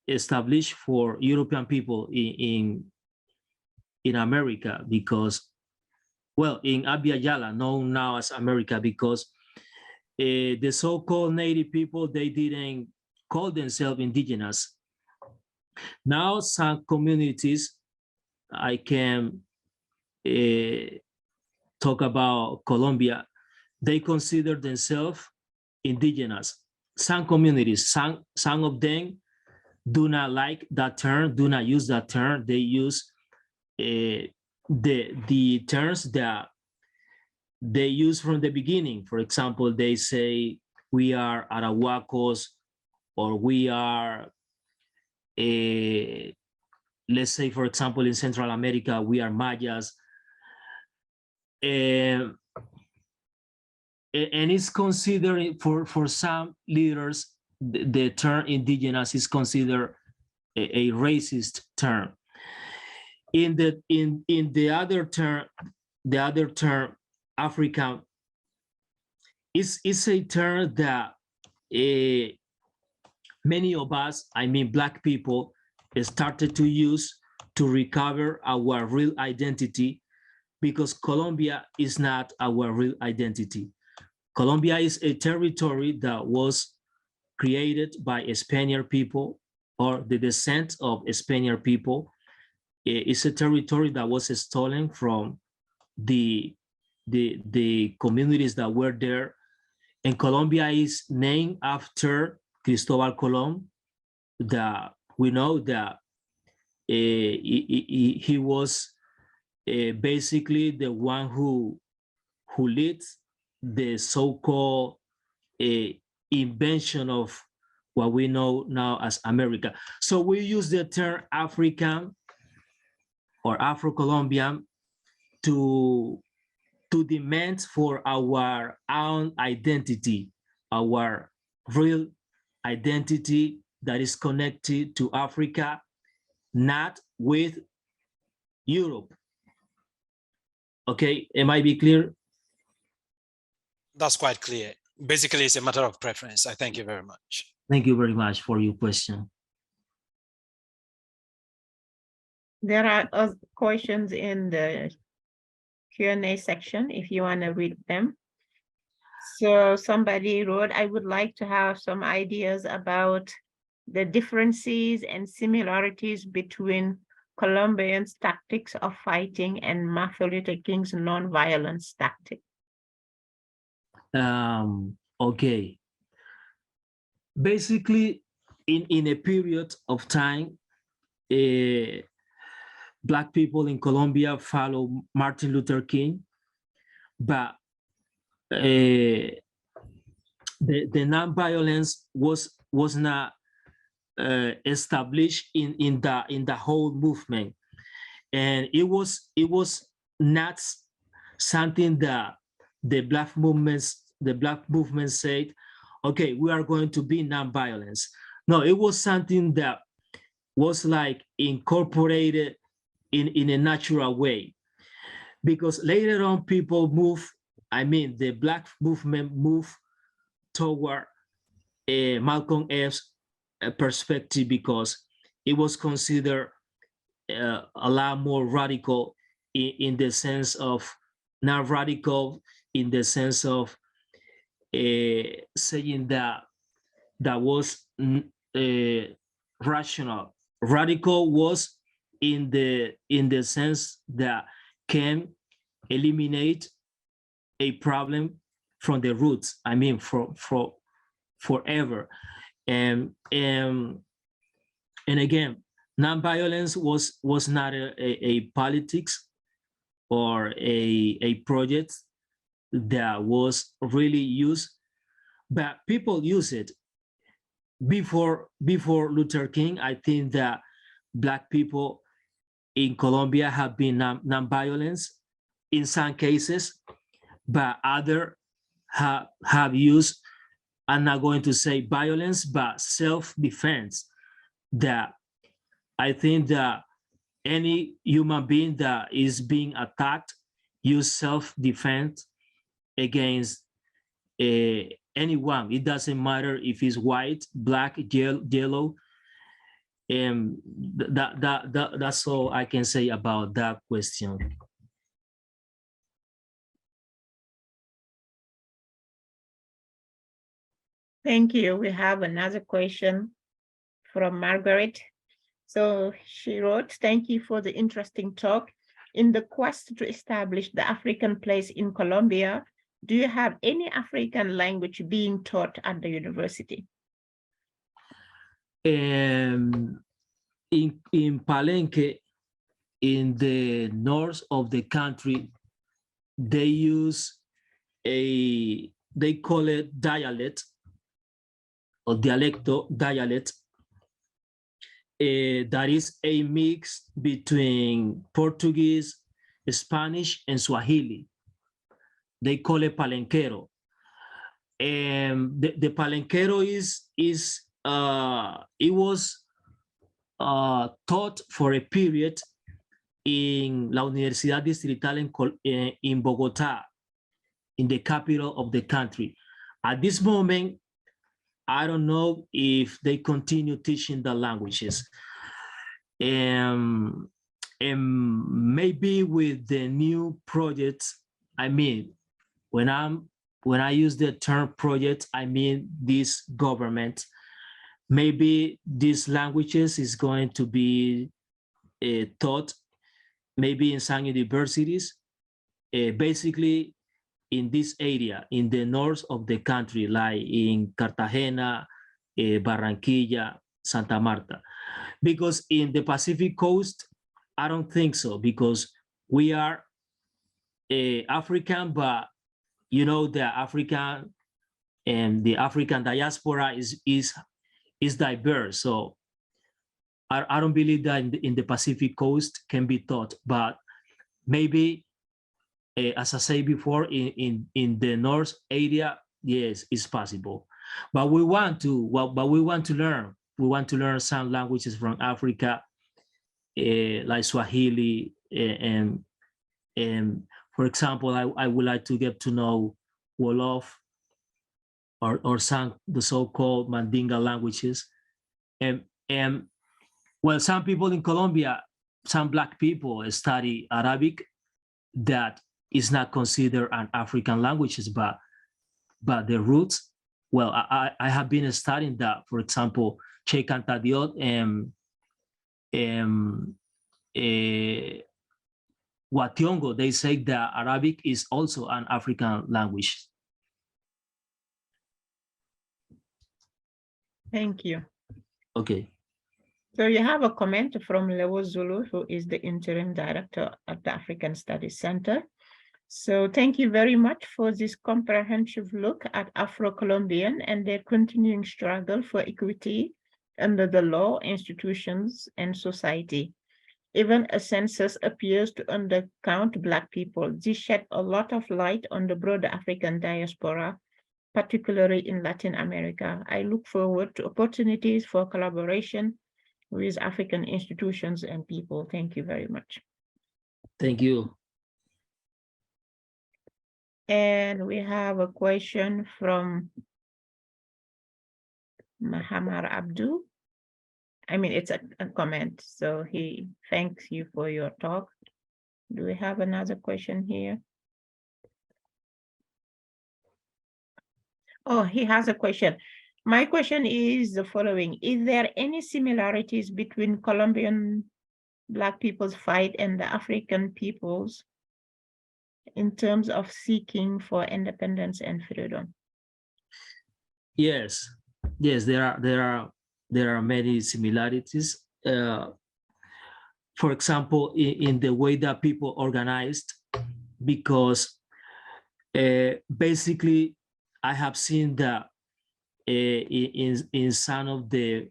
established for European people in America, because, well, in Abya Yala, known now as America, because the so-called native people, they didn't call themselves indigenous. Now some communities, I can talk about Colombia, they consider themselves indigenous. Some communities, some of them do not like that term, do not use that term. They use the terms that they use from the beginning. For example, they say we are Arahuacos, or we are, let's say, for example, in Central America, we are Mayas. And it's considered, for some leaders, the term indigenous is considered a racist term. in the other term, African is a term that many of us, I mean Black people, started to use to recover our real identity, because Colombia is not our real identity. Colombia is a territory that was created by Spaniard people, or the descent of Spaniard people. It's a territory that was stolen from the communities that were there. And Colombia is named after Cristobal Colón. That we know that he was basically the one who leads the so-called invention of what we know now as America. So we use the term African or Afro-Colombian to demand for our own identity, our real identity that is connected to Africa, not with Europe. Okay, am I be clear? That's quite clear. Basically, it's a matter of preference. I thank you very much. Thank you very much for your question. There are questions in the Q&A section if you want to read them. So somebody wrote, I would like to have some ideas about the differences and similarities between Colombians' tactics of fighting and Martin Luther King's non-violence tactic. Okay. Basically, in a period of time, Black people in Colombia follow Martin Luther King, but the non-violence was not established in the whole movement, and it was not something that the Black movement said, okay, we are going to be non-violence. No, it was something that was like incorporated in a natural way, because later on people move, I mean, the Black movement moved toward Malcolm X's perspective, because it was considered a lot more radical in the sense of, not radical in the sense of saying that was rational. Radical was in the sense that can eliminate a problem from the roots. I mean, for forever. And again, nonviolence was not a politics or a project that was really used, but people use it. Before Luther King, I think that Black people in Colombia have been nonviolence in some cases, but other have used, I'm not going to say violence, but self-defense. That I think that any human being that is being attacked use self-defense against anyone. It doesn't matter if it's white, black, yellow. And that's all I can say about that question. Thank you. We have another question from Margaret. So she wrote, thank you for the interesting talk. In the quest to establish the African place in Colombia, do you have any African language being taught at the university? In Palenque, in the north of the country, they use they call it dialect or dialect. That is a mix between Portuguese, Spanish, and Swahili. They call it palenquero. And the palenquero it was taught for a period in la Universidad Distrital in Bogotá, in the capital of the country. At this moment, I don't know if they continue teaching the languages. And maybe with the new projects, I mean, when I use the term project, I mean this government, maybe these languages is going to be taught maybe in some universities, basically in this area, in the north of the country, like in Cartagena, Barranquilla, Santa Marta. Because in the Pacific coast, I don't think so, because we are African, but you know, the African and the African diaspora is diverse. So I don't believe that in the Pacific coast can be taught, but maybe, as I said before, in the north area, yes, it's possible. But we want to learn. We want to learn some languages from Africa, like Swahili, and for example, I would like to get to know Wolof or some the so-called Mandinga languages, and well, some people in Colombia, some Black people study Arabic that is not considered an African languages, but the roots. Well, I have been studying that. For example, Che Cantadiot and Wationgo, they say that Arabic is also an African language. Thank you. Okay. So you have a comment from Lewo Zulu, who is the interim director at the African Studies Center. So thank you very much for this comprehensive look at Afro-Colombian and their continuing struggle for equity under the law, institutions, and society. Even a census appears to undercount Black people. This shed a lot of light on the broader African diaspora, particularly in Latin America. I look forward to opportunities for collaboration with African institutions and people. Thank you very much. Thank you. And we have a question from Mahamar Abdul. I mean, it's a comment. So he thanks you for your talk. Do we have another question here? Oh, he has a question. My question is the following. Is there any similarities between Colombian Black people's fight and the African peoples in terms of seeking for independence and freedom? Yes, there are many similarities. For example, in the way that people organized, because basically I have seen that in some of the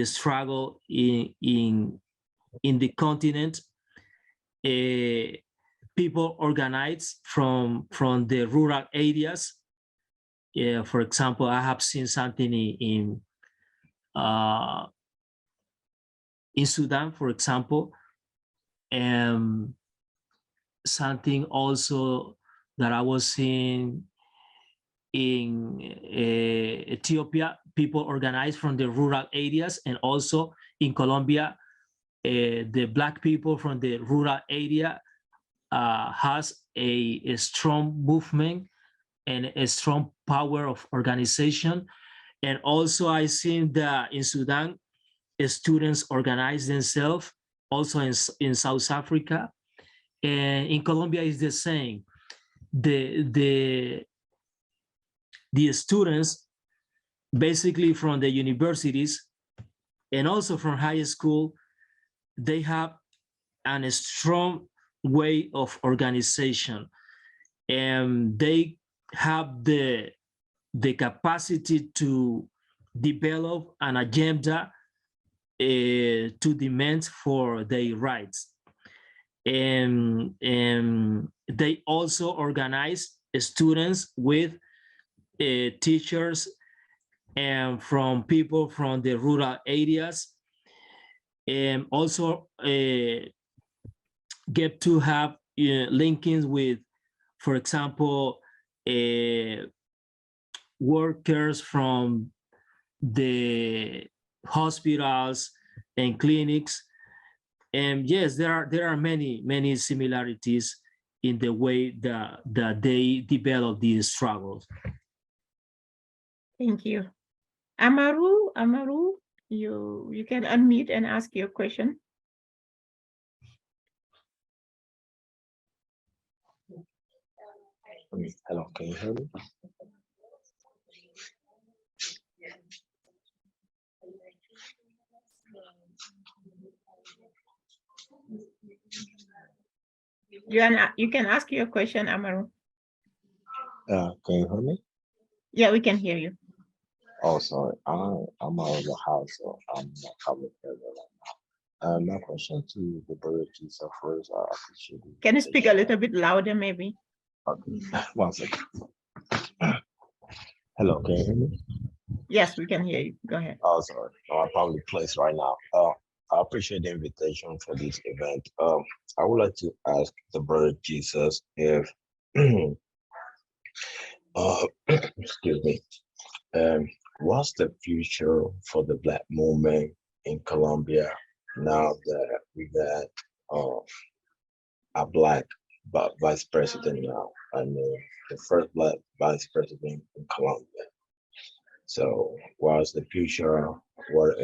struggle in the continent, people organize from the rural areas. For example, I have seen something in Sudan, for example, and something also that I was seeing in Ethiopia. People organize from the rural areas, and also in Colombia, the Black people from the rural area has a strong movement and a strong power of organization. And also I seen that in Sudan, students organize themselves, also in South Africa. And in Colombia is the same. The students, basically from the universities and also from high school, they have a strong way of organization, and they have the capacity to develop an agenda to demand for their rights. And they also organize students with teachers and from people from the rural areas, and also get to have linkings with, for example, workers from the hospitals and clinics. And yes, there are many similarities in the way that they develop these struggles. Thank you. Amaru, you can unmute and ask your question. Hello, can you hear me? You can ask your question, Amaru. Can you hear me? Yeah, we can hear you. Oh, sorry. I'm out of the house, so I'm not coming here right now. My question to the brother Jesus first, I appreciate it. Can you speak a little bit louder, maybe? Okay. 1 second. Hello, can you hear me? Yes, we can hear you. Go ahead. Oh, sorry. I'm probably placed right now. I appreciate the invitation for this event. I would like to ask the brother Jesus if, excuse me, what's the future for the Black movement in Colombia now that we got a Black vice president now? I mean, the first Black vice president in Colombia. So, what's the future? What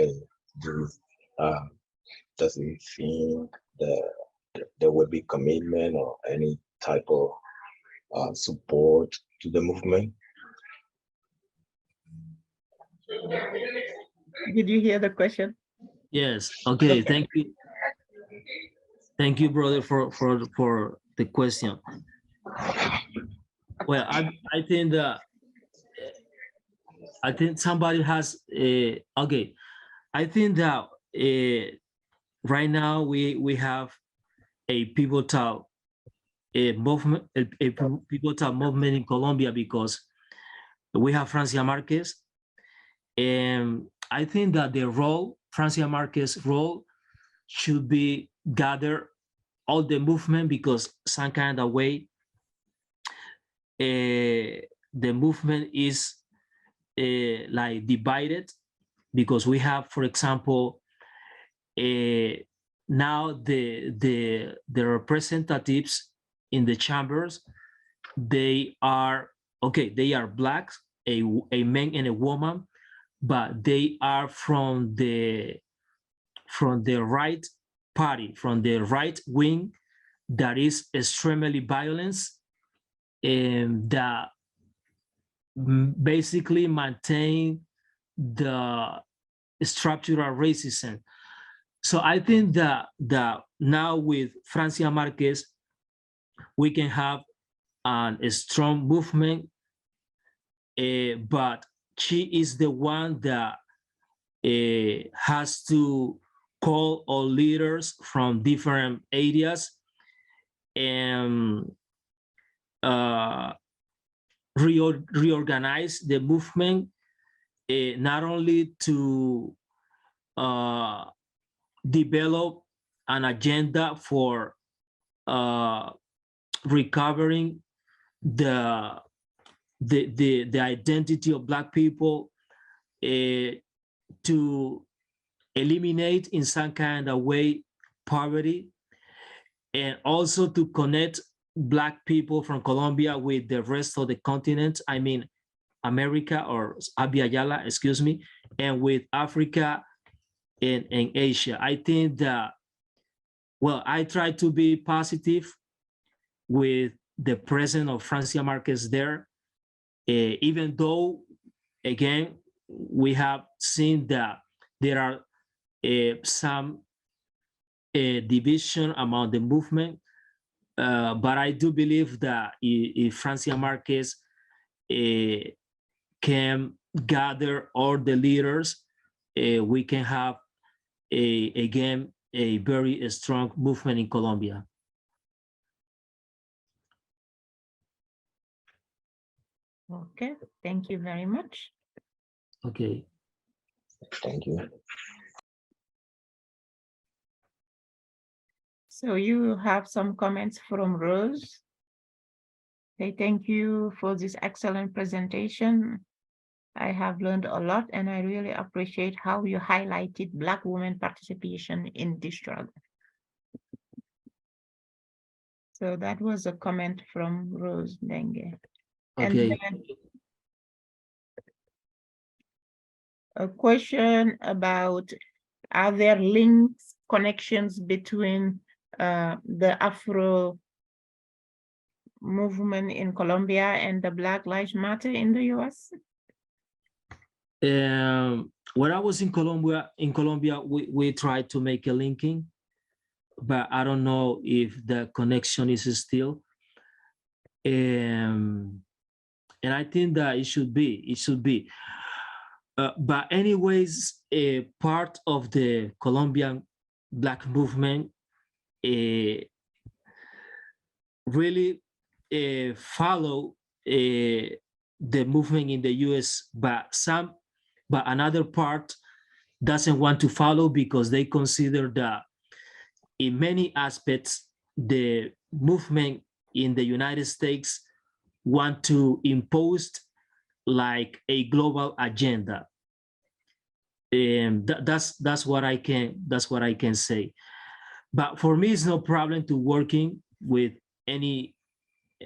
does he think that there will be commitment or any type of support to the movement? Did you hear the question? Yes. Okay. Thank you. Thank you, brother, for the question. Well, I think that somebody has okay. I think that right now we have a pivotal movement, a pivotal movement in Colombia, because we have Francia Marquez, and I think that the role, Francia Marquez's role, should be gather all the movement, because some kind of way the movement is like divided, because we have, for example, now the representatives in the chambers, they are okay, they are Black, a man and a woman, but they are from the right party, from the right wing, that is extremely violent, and that basically maintain the structural racism. So I think that now with Francia Marquez, we can have a strong movement, but she is the one that has to call all leaders from different areas and reorganize the movement, not only to develop an agenda for recovering the identity of Black people, to eliminate in some kind of way poverty, and also to connect Black people from Colombia with the rest of the continent, I mean America, or Abya Yala, excuse me, and with Africa and Asia. I think that, well, I try to be positive with the presence of Francia Marquez there, even though, again, we have seen that there are some division among the movement, but I do believe that if Francia Marquez can gather all the leaders, we can have again a very strong movement in Colombia. Okay, thank you very much. Okay. Thank you. So you have some comments from Rose. Okay, thank you for this excellent presentation. I have learned a lot and I really appreciate how you highlighted Black women participation in this struggle. So that was a comment from Rose Dengue. And Okay. then a question about, are there links, connections between the Afro movement in Colombia and the Black Lives Matter in the US? When I was in Colombia, we tried to make a linking, but I don't know if the connection is still. And I think that it should be. But anyways, a part of the Colombian Black movement really follow the movement in the US, but another part doesn't want to follow because they consider that in many aspects, the movement in the United States want to impose like a global agenda. And that's what I can say. But for me, it's no problem to working with any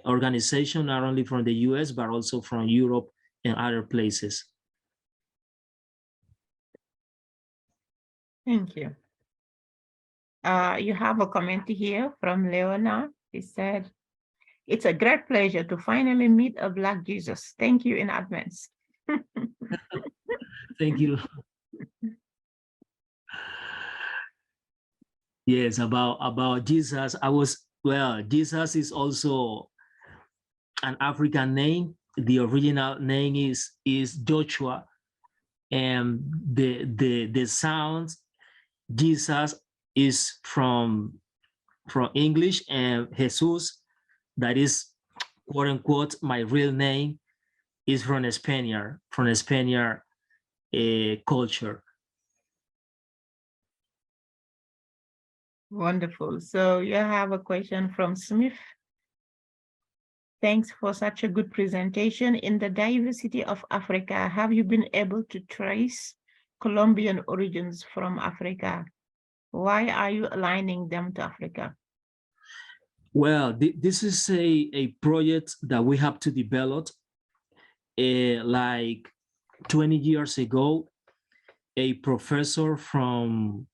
organization, not only from the US, but also from Europe and other places. Thank you. You have a comment here from Leona. He said, it's a great pleasure to finally meet a Black Jesus. Thank you in advance. Thank you. Yes, about Jesus, Jesus is also an African name. The original name is Joshua, and the sound Jesus is from English, and Jesus, that is quote unquote my real name, is from Spaniard culture. Wonderful. So you have a question from Smith. Thanks for such a good presentation. In the diversity of Africa, have you been able to trace Colombian origins from Africa? Why are you aligning them to Africa? Well, this is a project that we have to develop. Like 20 years ago, a professor from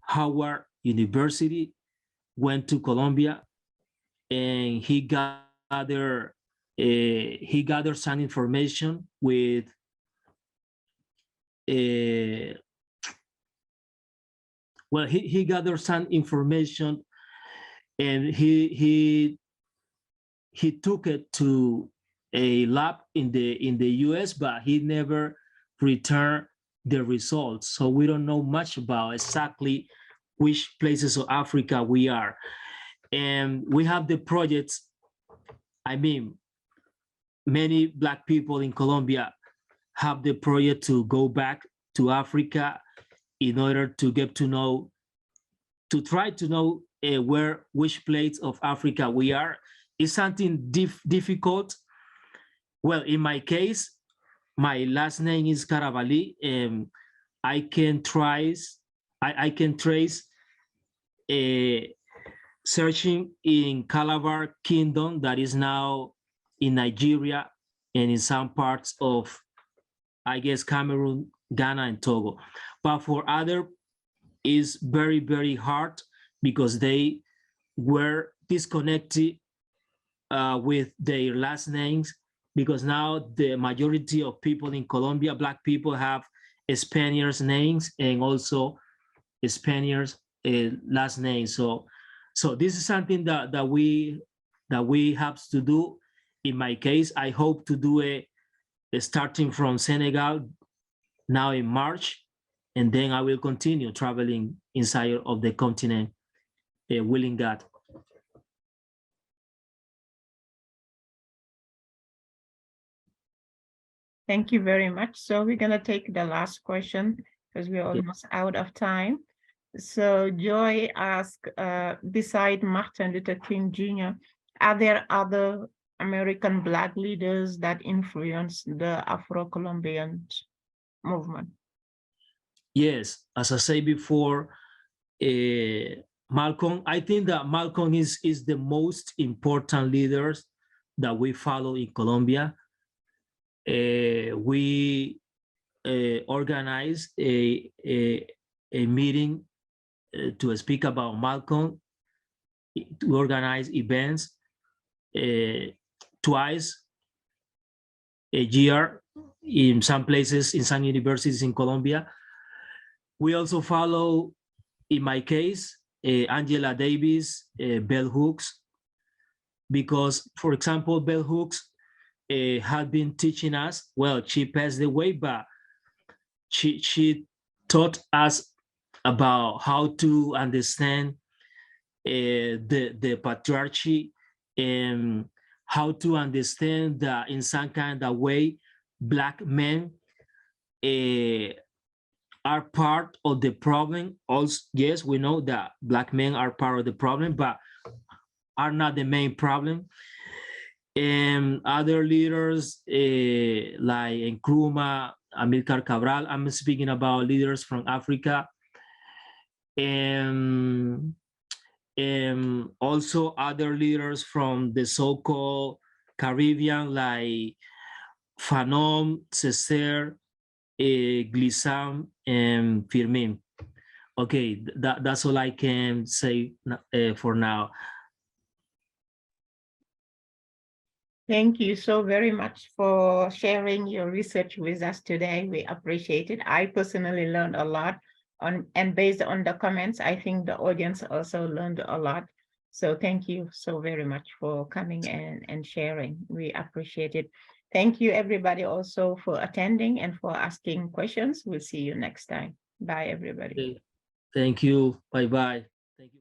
Howard University went to Colombia, and he gathered some information with he gathered some information, and he took it to a lab in the US, but he never returned the results. So we don't know much about exactly which places of Africa we are. And we have the projects. I mean, many Black people in Colombia have the project to go back to Africa in order to get to know, to try to know which place of Africa we are. It's something difficult. Well, in my case, my last name is Caríabalí, and I can trace searching in Calabar Kingdom, that is now in Nigeria and in some parts of, I guess, Cameroon, Ghana, and Togo. But for other, is very, very hard because they were disconnected with their last names, because now the majority of people in Colombia, Black people, have Spaniards names and also Spaniards last names. So this is something that we have to do. In my case, I hope to do a starting from Senegal now in March, and then I will continue traveling inside of the continent, willing God. Thank you very much. So we're going to take the last question because we're almost out of time. So Joy asked, beside Martin Luther King Jr., are there other American Black leaders that influenced the Afro-Colombian movement? Yes, as I said before, Malcolm, I think that Malcolm is the most important leaders that we follow in Colombia. We organized a meeting to speak about Malcolm, to organize events twice a year in some places, in some universities in Colombia. We also follow, in my case, Angela Davis, Bell Hooks, because, for example, Bell Hooks had been teaching us, well, she passed away, but she taught us about how to understand the patriarchy and how to understand that in some kind of way, Black men are part of the problem. Also, yes, we know that Black men are part of the problem, but are not the main problem. And other leaders like Nkrumah, Amilcar Cabral, I'm speaking about leaders from Africa. And also other leaders from the so-called Caribbean, like Fanon, Césaire, Glissam, and Firmin. Okay, that's all I can say for now. Thank you so very much for sharing your research with us today. We appreciate it. I personally learned a lot and based on the comments, I think the audience also learned a lot. So thank you so very much for coming and sharing. We appreciate it. Thank you everybody also for attending and for asking questions. We'll see you next time. Bye everybody. Thank you. Bye-bye.